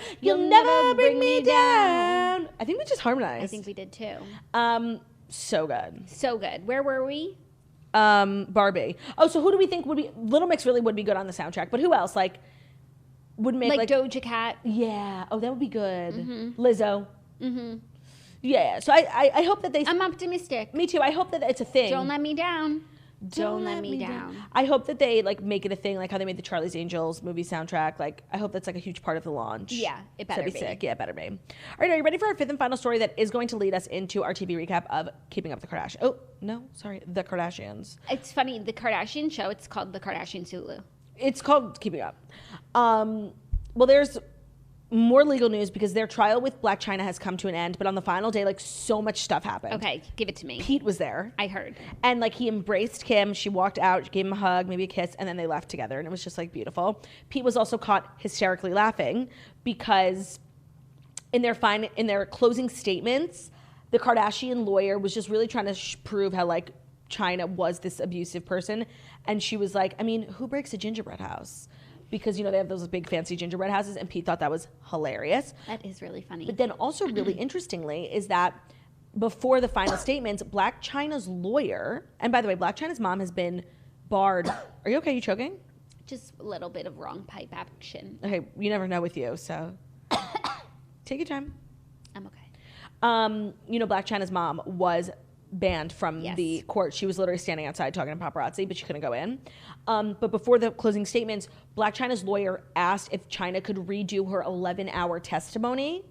bring me down. I think we just harmonized. I think we did too. So good. So good. Where were we? Barbie. Oh, so who do we think would be? Little Mix really would be good on the soundtrack, but who else like would make like Doja Cat? Yeah. Oh, that would be good. Mm-hmm. Lizzo. Mm-hmm. Yeah. So I hope that they. I'm optimistic. Me too. I hope that it's a thing. Don't let me down. Don't let me down. I hope that they like make it a thing, like how they made the Charlie's Angels movie soundtrack. Like I hope that's like a huge part of the launch. Yeah, it better That'd be. Sick. Yeah, it better be. All right, are you ready for our fifth and final story that is going to lead us into our TV recap of Keeping Up the Kardashians? Oh no, sorry, the Kardashians. It's funny. The Kardashian show. It's called the Kardashians Hulu. It's called Keeping Up. Well, there's more legal news because their trial with Blac Chyna has come to an end, but on the final day, like so much stuff happened. Okay, give it to me. Pete was there. I heard. And like he embraced Kim, she walked out, gave him a hug, maybe a kiss, and then they left together, and it was just like beautiful. Pete was also caught hysterically laughing because in their closing statements, the Kardashian lawyer was just really trying to prove how like Chyna was this abusive person, and she was like, I mean, who breaks a gingerbread house? Because, you know, they have those big fancy gingerbread houses, and Pete thought that was hilarious. That is really funny. But then also really interestingly is that before the final statements, Blac Chyna's lawyer, and by the way, Blac Chyna's mom has been barred. Are you okay? You choking? Just a little bit of wrong pipe action. Okay, you never know with you, so take your time. I'm okay. You know, Blac Chyna's mom was banned from Yes. the court. She was literally standing outside talking to paparazzi, but she couldn't go in. But before the closing statements, Blac Chyna's lawyer asked if Chyna could redo her 11-hour testimony.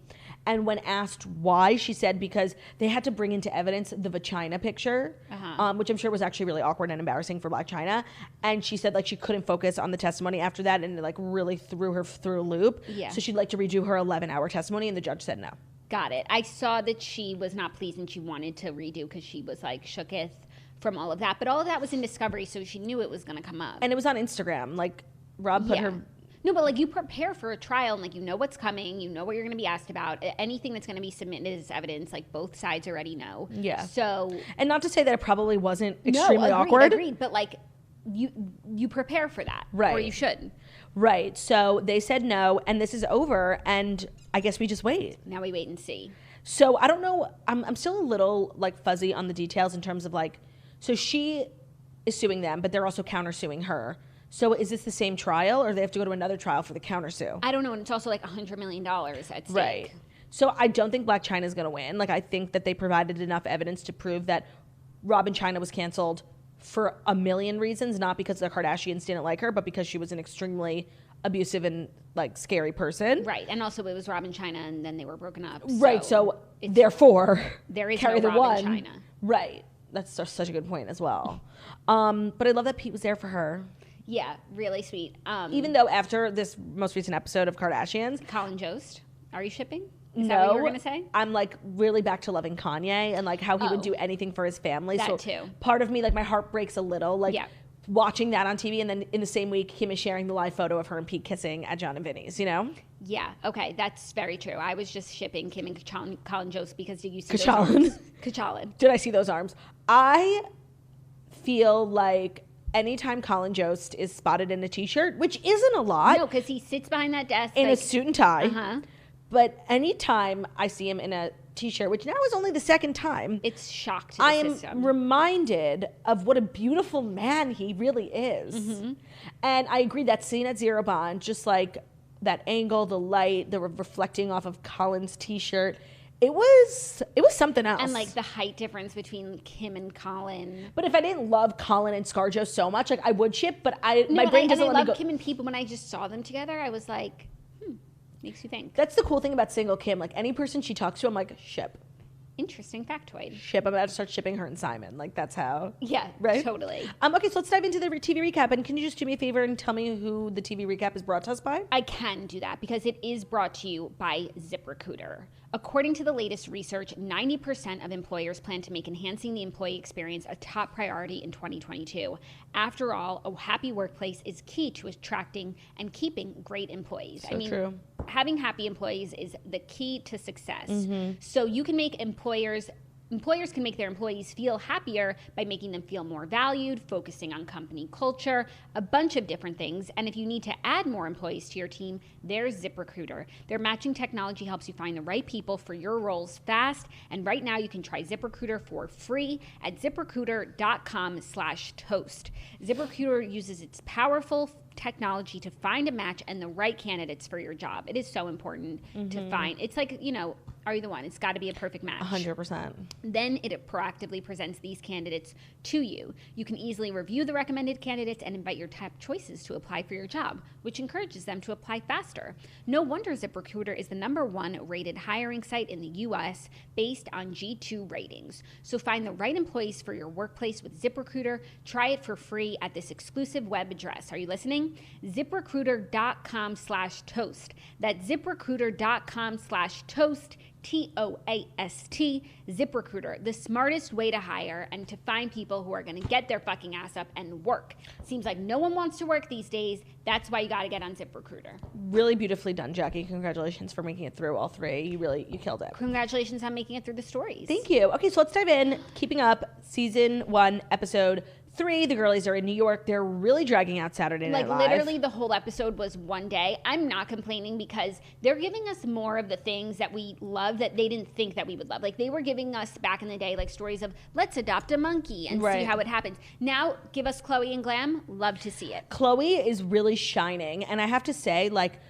And when asked why, she said because they had to bring into evidence the vagina picture, which I'm sure was actually really awkward and embarrassing for Blac Chyna. And she said like she couldn't focus on the testimony after that, and it like really threw her through a loop. Yeah. So she'd like to redo her 11-hour testimony, and the judge said no. Got it. I saw that she was not pleased and she wanted to redo because she was like shooketh from all of that. But all of that was in Discovery, so she knew it was going to come up. And it was on Instagram. Like Rob put her. No, but like you prepare for a trial and like you know what's coming, you know what you're going to be asked about. Anything that's going to be submitted as evidence, like both sides already know. Yeah. So. And not to say that it probably wasn't extremely agreed, awkward. Agreed, but like you prepare for that, Right? Or you should. Right. So they said no, and this is over, and I guess we just wait. Now we wait and see. So I don't know. I'm still a little like fuzzy on the details in terms of like. So she is suing them, but they're also countersuing her. So is this the same trial, or do they have to go to another trial for the countersue? I don't know, and it's also like $100 million at stake. Right. So I don't think Blac Chyna is going to win. Like, I think that they provided enough evidence to prove that Rob and Chyna was canceled for a million reasons, not because the Kardashians didn't like her, but because she was an extremely abusive and like scary person. Right. And also it was Rob and Chyna, and then they were broken up. Right. So therefore, there is carry no the Rob one. and Chyna. Right. That's such a good point as well. But I love that Pete was there for her. Yeah, really sweet. Even though after this most recent episode of Kardashians, Colin Jost, are you shipping? Is no, that what you were going to say? I'm like really back to loving Kanye and like how he would do anything for his family. That so too. Part of me, like my heart breaks a little, like watching that on TV, and then in the same week, Kim is sharing the live photo of her and Pete kissing at John and Vinny's, you know? Yeah, okay, that's very true. I was just shipping Kim and Colin Jost because did you see those Kachalin. arms? Kachalin. Did I see those arms? I feel like anytime Colin Jost is spotted in a t-shirt, which isn't a lot. No, because he sits behind that desk. In like, a suit and tie. Uh-huh. But anytime I see him in a t-shirt, which now is only the second time, it's shock to the I am system. reminded of what a beautiful man he really is. Mm-hmm. And I agree, that scene at Zero Bond, just like that angle, the light, the reflecting off of Colin's t-shirt, it was something else. And like the height difference between Kim and Colin. But if I didn't love Colin and ScarJo so much, like I would ship, but my brain doesn't let me go. Kim and Pete, but when I just saw them together, I was like, makes you think. That's the cool thing about single Kim. Like any person she talks to, I'm like, ship. Interesting factoid. Ship. I'm about to start shipping her and Simon. Like that's how. Yeah, right? Totally. Okay, so let's dive into the TV recap. And can you just do me a favor and tell me who the TV recap is brought to us by? I can do that because it is brought to you by ZipRecruiter. According to the latest research, 90% of employers plan to make enhancing the employee experience a top priority in 2022. After all, a happy workplace is key to attracting and keeping great employees. So true. Having happy employees is the key to success. Mm-hmm. So you can make employers can make their employees feel happier by making them feel more valued, focusing on company culture, a bunch of different things. And if you need to add more employees to your team, there's ZipRecruiter. Their matching technology helps you find the right people for your roles fast. And right now you can try ZipRecruiter for free at ZipRecruiter.com/toast. ZipRecruiter uses its powerful technology to find a match and the right candidates for your job. It is so important to find. It's like, are you the one? It's got to be a perfect match. 100%. Then it proactively presents these candidates to you. You can easily review the recommended candidates and invite your top choices to apply for your job, which encourages them to apply faster. No wonder ZipRecruiter is the #1 rated hiring site in the U.S. based on G2 ratings. So find the right employees for your workplace with ZipRecruiter. Try it for free at this exclusive web address. Are you listening? ZipRecruiter.com/toast. That's ZipRecruiter.com/toast. TOAST, ZipRecruiter, the smartest way to hire and to find people who are going to get their fucking ass up and work. Seems like no one wants to work these days. That's why you got to get on ZipRecruiter. Really beautifully done, Jackie. Congratulations for making it through all three. You killed it. Congratulations on making it through the stories. Thank you. Okay, so let's dive in. Keeping Up, season 1, episode 3. The girlies are in New York. They're really dragging out Saturday Night Live. Like literally the whole episode was one day. I'm not complaining because they're giving us more of the things that we love that they didn't think that we would love. Like they were giving us back in the day like stories of let's adopt a monkey and see how it happens. Now give us Chloe and Glam. Love to see it. Chloe is really shining. And I have to say, like,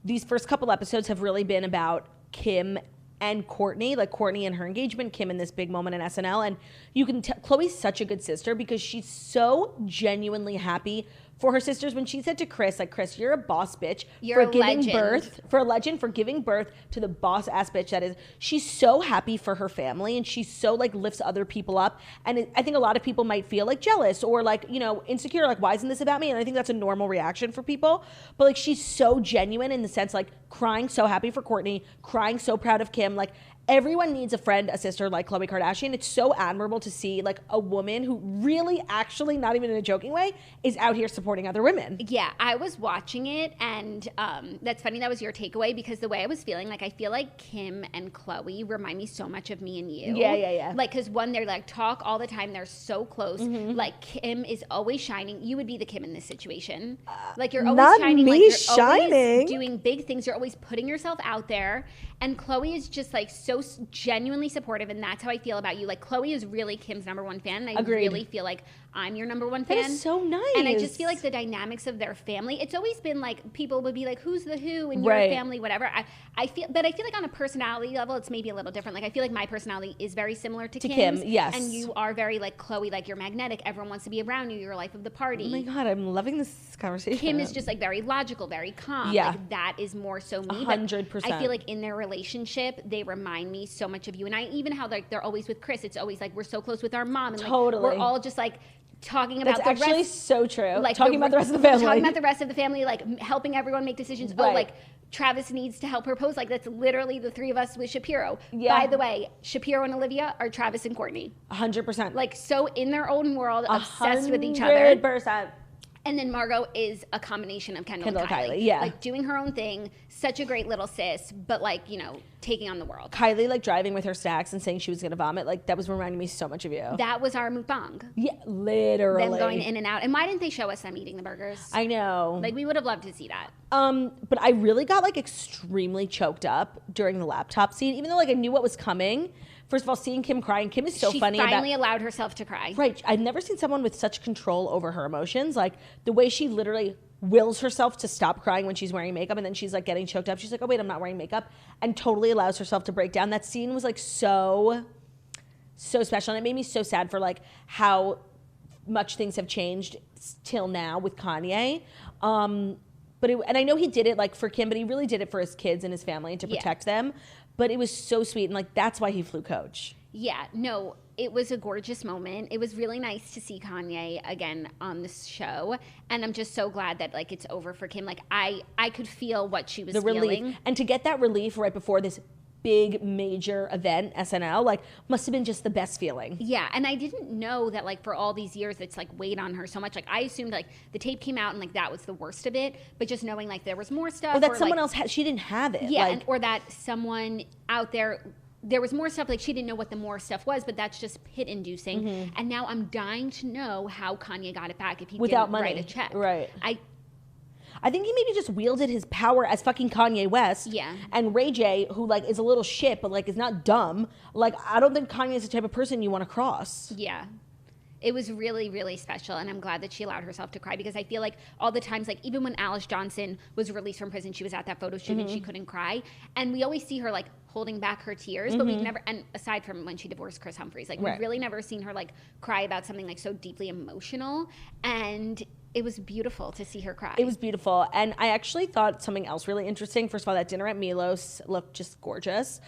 these first couple episodes have really been about Kim and Courtney, like Courtney and her engagement, Kim in this big moment in SNL. And you can tell Chloe's such a good sister because she's so genuinely happy for her sisters. When she said to Chris, like, Chris, you're a boss bitch for giving birth to the boss ass bitch that is. She's so happy for her family and she so like lifts other people up. And I think a lot of people might feel like jealous or like, insecure, like, why isn't this about me? And I think that's a normal reaction for people. But like, she's so genuine in the sense, like, crying so happy for Courtney, crying so proud of Kim, like, everyone needs a friend, a sister like Khloe Kardashian. It's so admirable to see like a woman who really actually, not even in a joking way, is out here supporting other women. Yeah, I was watching it and that's funny that was your takeaway because the way I was feeling, like I feel like Kim and Chloe remind me so much of me and you. Yeah. Like because one, they're like talk all the time. They're so close. Mm-hmm. Like Kim is always shining. You would be the Kim in this situation. Like you're always not shining. Me like you're shining. always doing big things. You're always putting yourself out there. And Chloe is just like so genuinely supportive, and that's how I feel about you. Like, Chloe is really Kim's number one fan, and I Agreed. really feel like I'm your number one fan. That is so nice. And I just feel like the dynamics of their family, it's always been like, people would be like, who's the who in your family, whatever. I feel like on a personality level, it's maybe a little different. Like, I feel like my personality is very similar to Kim's. Kim, yes. And you are very like Chloe, like, you're magnetic. Everyone wants to be around you. You're life of the party. Oh my God, I'm loving this conversation. Kim is just like very logical, very calm. Yeah. Like, that is more so me. 100%. I feel like in their relationship, they remind me so much of you. And I even how like they're always with Chris. It's always like, we're so close with our mom. And like, we're all just like talking about That's the actually rest, so true. like talking about the rest of the family. Talking about the rest of the family, like helping everyone make decisions. Right. Oh, like Travis needs to help her pose. Like, that's literally the three of us with Shapiro. Yeah. By the way, Shapiro and Olivia are Travis and Courtney. 100%. Like, so in their own world, obsessed with each other. 100%. And then Margot is a combination of Kendall and Kylie. Yeah. Like, doing her own thing, such a great little sis, but like, you know, taking on the world. Kylie, like, driving with her snacks and saying she was going to vomit. Like, that was reminding me so much of you. That was our mukbang. Yeah, literally. Them going in and out. And why didn't they show us them eating the burgers? I know. Like, we would have loved to see that. But I really got, like, extremely choked up during the laptop scene, even though, like, I knew what was coming. First of all, seeing Kim crying. Kim is so funny. She finally allowed herself to cry. Right. I've never seen someone with such control over her emotions. Like, the way she literally wills herself to stop crying when she's wearing makeup, and then she's, like, getting choked up. She's like, oh, wait, I'm not wearing makeup, and totally allows herself to break down. That scene was, like, so special, and it made me so sad for, like, how much things have changed till now with Kanye. And I know he did it, like, for Kim, but he really did it for his kids and his family and to protect them. But it was so sweet, and, like, that's why he flew coach. Yeah, no, it was a gorgeous moment. It was really nice to see Kanye again on this show, and I'm just so glad that, like, it's over for Kim. Like, I could feel what she was feeling. Relief. And to get that relief right before this big major event, SNL, like, must have been just the best feeling. Yeah, and I didn't know that, like, for all these years it's like weighed on her so much. Like, I assumed like the tape came out and like that was the worst of it, but just knowing like there was more stuff, or that someone else she didn't have it. Yeah, like, or that someone out there was more stuff, like she didn't know what the more stuff was, but that's just hit inducing. Mm-hmm. And now I'm dying to know how Kanye got it back if he didn't write a check. Right. I think he maybe just wielded his power as fucking Kanye West. Yeah. And Ray J, who, like, is a little shit, but, like, is not dumb. Like, I don't think Kanye is the type of person you want to cross. Yeah. It was really, really special, and I'm glad that she allowed herself to cry, because I feel like all the times, like, even when Alice Johnson was released from prison, she was at that photo shoot and she couldn't cry. And we always see her, like, holding back her tears, but we've never, and aside from when she divorced Chris Humphries, like, we've really never seen her, like, cry about something, like, so deeply emotional. And it was beautiful to see her cry. It was beautiful. And I actually thought something else really interesting. First of all, that dinner at Milos looked just gorgeous.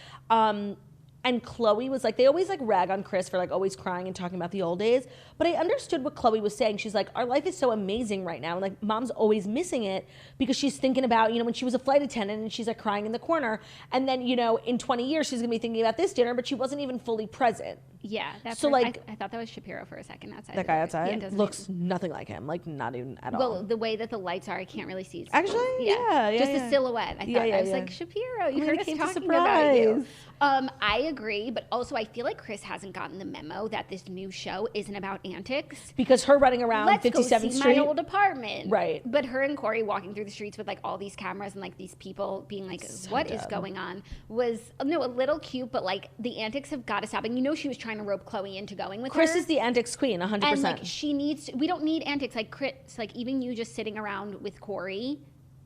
And Chloe was like, they always like rag on Chris for like always crying and talking about the old days. But I understood what Chloe was saying. She's like, our life is so amazing right now. And like, mom's always missing it because she's thinking about, you know, when she was a flight attendant and she's like crying in the corner. And then, you know, in 20 years, she's going to be thinking about this dinner, but she wasn't even fully present. Yeah. So like, I thought that was Shapiro for a second outside. That guy outside looks nothing like him. Like not even at all. Well, the way that the lights are, I can't really see. Actually, yeah. Just a silhouette. I thought, I was like, Shapiro, you heard us talking about you. I agree, but also I feel like Chris hasn't gotten the memo that this new show isn't about antics. Because her running around 57th Let's go see Street. my old apartment. Right. But her and Corey walking through the streets with like all these cameras and like these people being like, what is going on? Was, a little cute, but like the antics have got to stop. And you know she was trying to rope Chloe into going with Chris her. is the antics queen, 100%. And like she needs, we don't need antics. Like Chris, like even you just sitting around with Corey,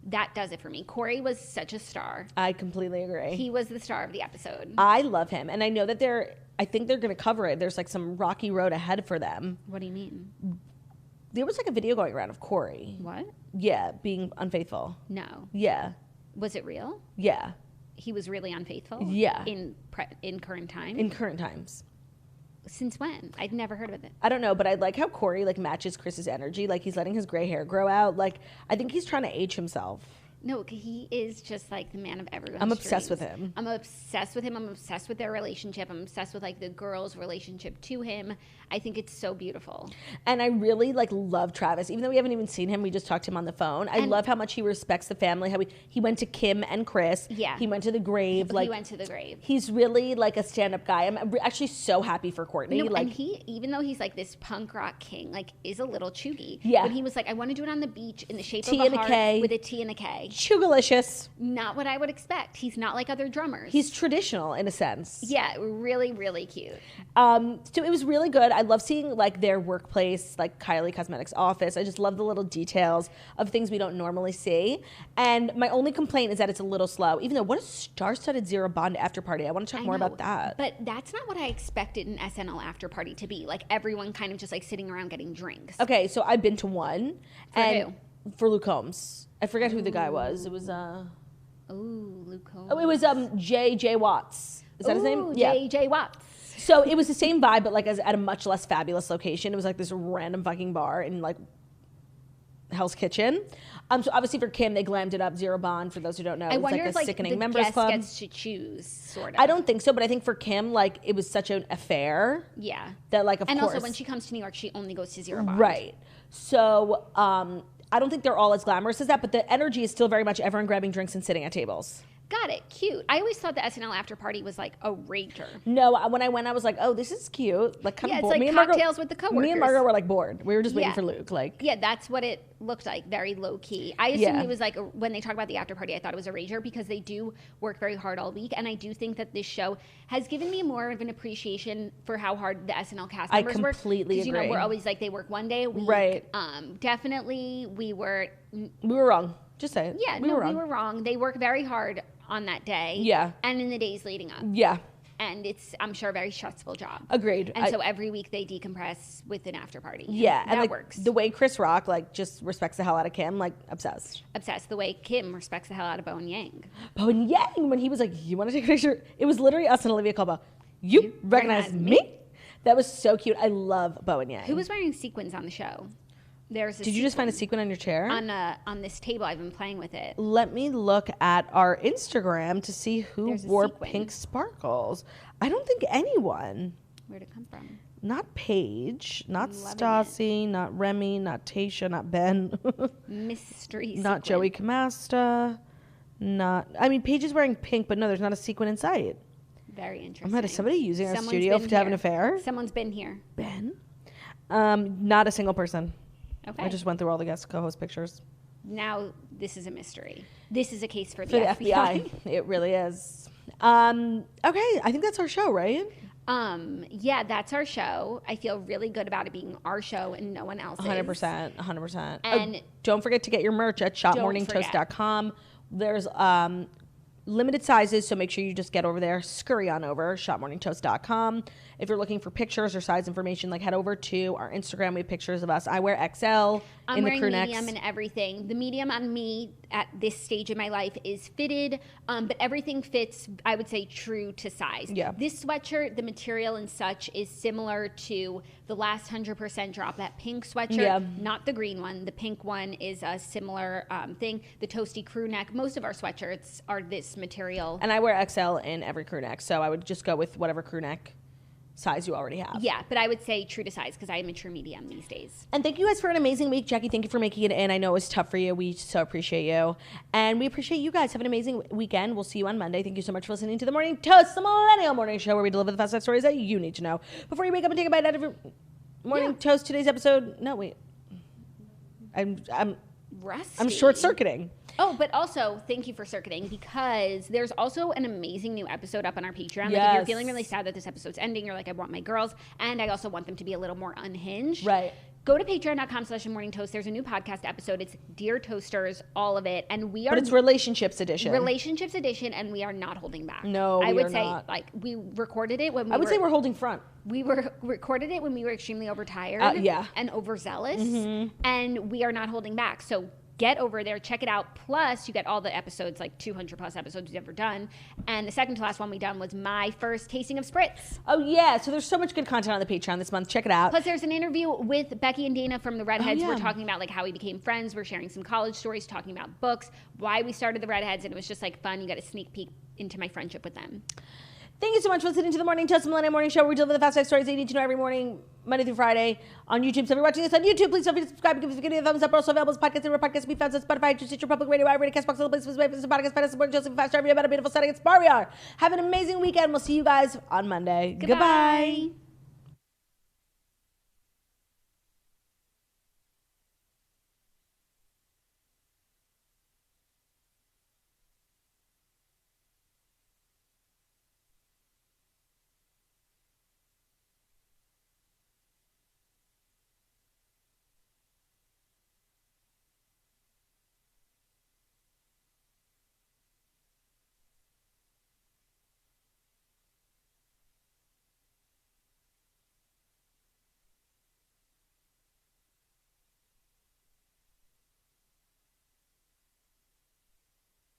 that does it for me. Corey was such a star. I completely agree. He was the star of the episode. I love him. And I know that I think they're going to cover it. There's like some rocky road ahead for them. What do you mean? There was like a video going around of Corey. What? Yeah, being unfaithful. No. Yeah. Was it real? Yeah. He was really unfaithful? Yeah. In current time? In current times. Since when? I'd never heard of it. I don't know, but I like how Corey like matches Chris's energy. Like he's letting his gray hair grow out. Like I think he's trying to age himself. No, he is just like the man of everyone's I'm obsessed dreams. with him. I'm obsessed with him. I'm obsessed with their relationship. I'm obsessed with like the girl's relationship to him. I think it's so beautiful. And I really like love Travis. Even though we haven't even seen him, we just talked to him on the phone. I love how much he respects the family. How he went to Kim and Chris. Yeah. He went to the grave. He went to the grave. He's really like a stand-up guy. I'm actually so happy for Courtney. No, like, and he, even though he's like this punk rock king, like is a little chuggy. Yeah. But he was like, I want to do it on the beach in the shape T of and a a heart K. with a T and a K. day. Chugalicious. Not what I would expect. He's not like other drummers. He's traditional in a sense. Yeah, really, really cute. So it was really good. I love seeing like their workplace, like Kylie Cosmetics office. I just love the little details of things we don't normally see. And my only complaint is that it's a little slow. Even though, what a star-studded Zero Bond after party. I want to talk more about that. But that's not what I expected an SNL after party to be. Like everyone kind of just like sitting around getting drinks. Okay, so I've been to one. For who? For Luke Combs. I forget who the guy was. It was Luke Combs. Oh, it was J.J. Watts. Is that his name? Yeah. J.J. Watts. So it was the same vibe, but like at a much less fabulous location. It was like this random fucking bar in like Hell's Kitchen. So obviously for Kim, they glammed it up. Zero Bond, for those who don't know. I wonder like if a like sickening the members guest club. gets to choose, sort of. I don't think so, but I think for Kim, like it was such an affair. Yeah. That like of and course. Also when she comes to New York, she only goes to Zero Bond. Right. So I don't think they're all as glamorous as that, but the energy is still very much everyone grabbing drinks and sitting at tables. Got it. Cute. I always thought the SNL after party was like a rager. No, when I went, I was like, oh, this is cute. Like kind of bored. It's like cocktails with the coworkers. Me and Margot were like bored. We were just waiting for Luke. Like, yeah, that's what it looked like. Very low key. I assumed it was like when they talk about the after party, I thought it was a rager because they do work very hard all week, and I do think that this show has given me more of an appreciation for how hard the SNL cast members work. I completely agree. Because you know we're always like they work one day a week. Right. Definitely, we were wrong. Just say it. Yeah, we were wrong. They work very hard on that day. Yeah. And in the days leading up. Yeah. And it's, I'm sure, a very stressful job. Agreed. And so every week they decompress with an after party. Yeah. And that like, works. The way Chris Rock, like, just respects the hell out of Kim, like, obsessed. Obsessed. The way Kim respects the hell out of Bo and Yang. Bo and Yang, when he was like, you want to take a picture? It was literally us and Olivia Culpa. You recognize me? That was so cute. I love Bo and Yang. Who was wearing sequins on the show? Did you just find a sequin on your chair? On this table. I've been playing with it. Let me look at our Instagram to see who wore pink sparkles. I don't think anyone. Where'd it come from? Not Paige, not Stassi, not Remy, not Tasha, not Ben. Mystery Not sequin. Joey Camasta. Paige is wearing pink, but no, there's not a sequin in sight. Very interesting. I'm mad. Is somebody using our studio to have an affair? Someone's been here. Ben? Not a single person. Okay. I just went through all the guest co-host pictures. Now this is a mystery. This is a case for the FBI. FBI. It really is. Okay, I think that's our show, right? Yeah, that's our show. I feel really good about it being our show and no one else's. 100%. And don't forget to get your merch at shopmorningtoast.com. There's limited sizes, so make sure you just get over there, scurry on over, shopmorningtoast.com. If you're looking for pictures or size information, like head over to our Instagram. We have pictures of us. I wear XL I'm in the wearing crew necks. medium and everything. The medium on me at this stage in my life is fitted, but everything fits, I would say, true to size. Yeah. This sweatshirt, the material and such, is similar to the last 100% drop. That pink sweatshirt, not the green one. The pink one is a similar thing. The toasty crew neck. Most of our sweatshirts are this material. And I wear XL in every crew neck, so I would just go with whatever crew neck size you already have. Yeah, but I would say true to size because I am a true medium these days. And thank you guys for an amazing week. Jackie, thank you for making it in. I know it was tough for you. We so appreciate you. And we appreciate you guys. Have an amazing weekend. We'll see you on Monday. Thank you so much for listening to The Morning Toast, the Millennial Morning Show, where we deliver the fast life stories that you need to know. Before you wake up and take a bite out of your Morning Toast, today's episode. No, wait. I'm Rusty. I'm short-circuiting. Oh, but also, thank you for circuiting, because there's also an amazing new episode up on our Patreon. Yes. Like, if you're feeling really sad that this episode's ending, you're like, I want my girls, and I also want them to be a little more unhinged. Right. Go to patreon.com/morningtoast. There's a new podcast episode. It's Dear Toasters, all of it. And we are... But it's Relationships Edition. Relationships Edition, and we are not holding back. No, I would are say, not. like, we recorded it when we I would say we're holding front. We recorded it when we were extremely overtired and overzealous, and we are not holding back. So get over there, check it out. Plus, you get all the episodes, like 200 plus episodes we've ever done. And the second to last one we done was my first tasting of spritz. Oh, yeah. So there's so much good content on the Patreon this month. Check it out. Plus, there's an interview with Becky and Dana from the Redheads. yeah. We're talking about like how we became friends. We're sharing some college stories, talking about books, why we started the Redheads, and it was just like fun. You got a sneak peek into my friendship with them. Thank you so much for listening to The Morning Toast, the Millennial Morning Show, where we deliver the fast life stories that you need to know every morning, Monday through Friday on YouTube. So if you're watching this on YouTube, please don't forget to subscribe and give this video a thumbs up. We're also available as podcasts and podcasts. We found on Spotify, Stitcher, Public Radio, iRadio, Castbox, all the places where this podcast, find us supporting Joseph Faster, every about a beautiful setting. It's Barbie. Have an amazing weekend. We'll see you guys on Monday. Goodbye.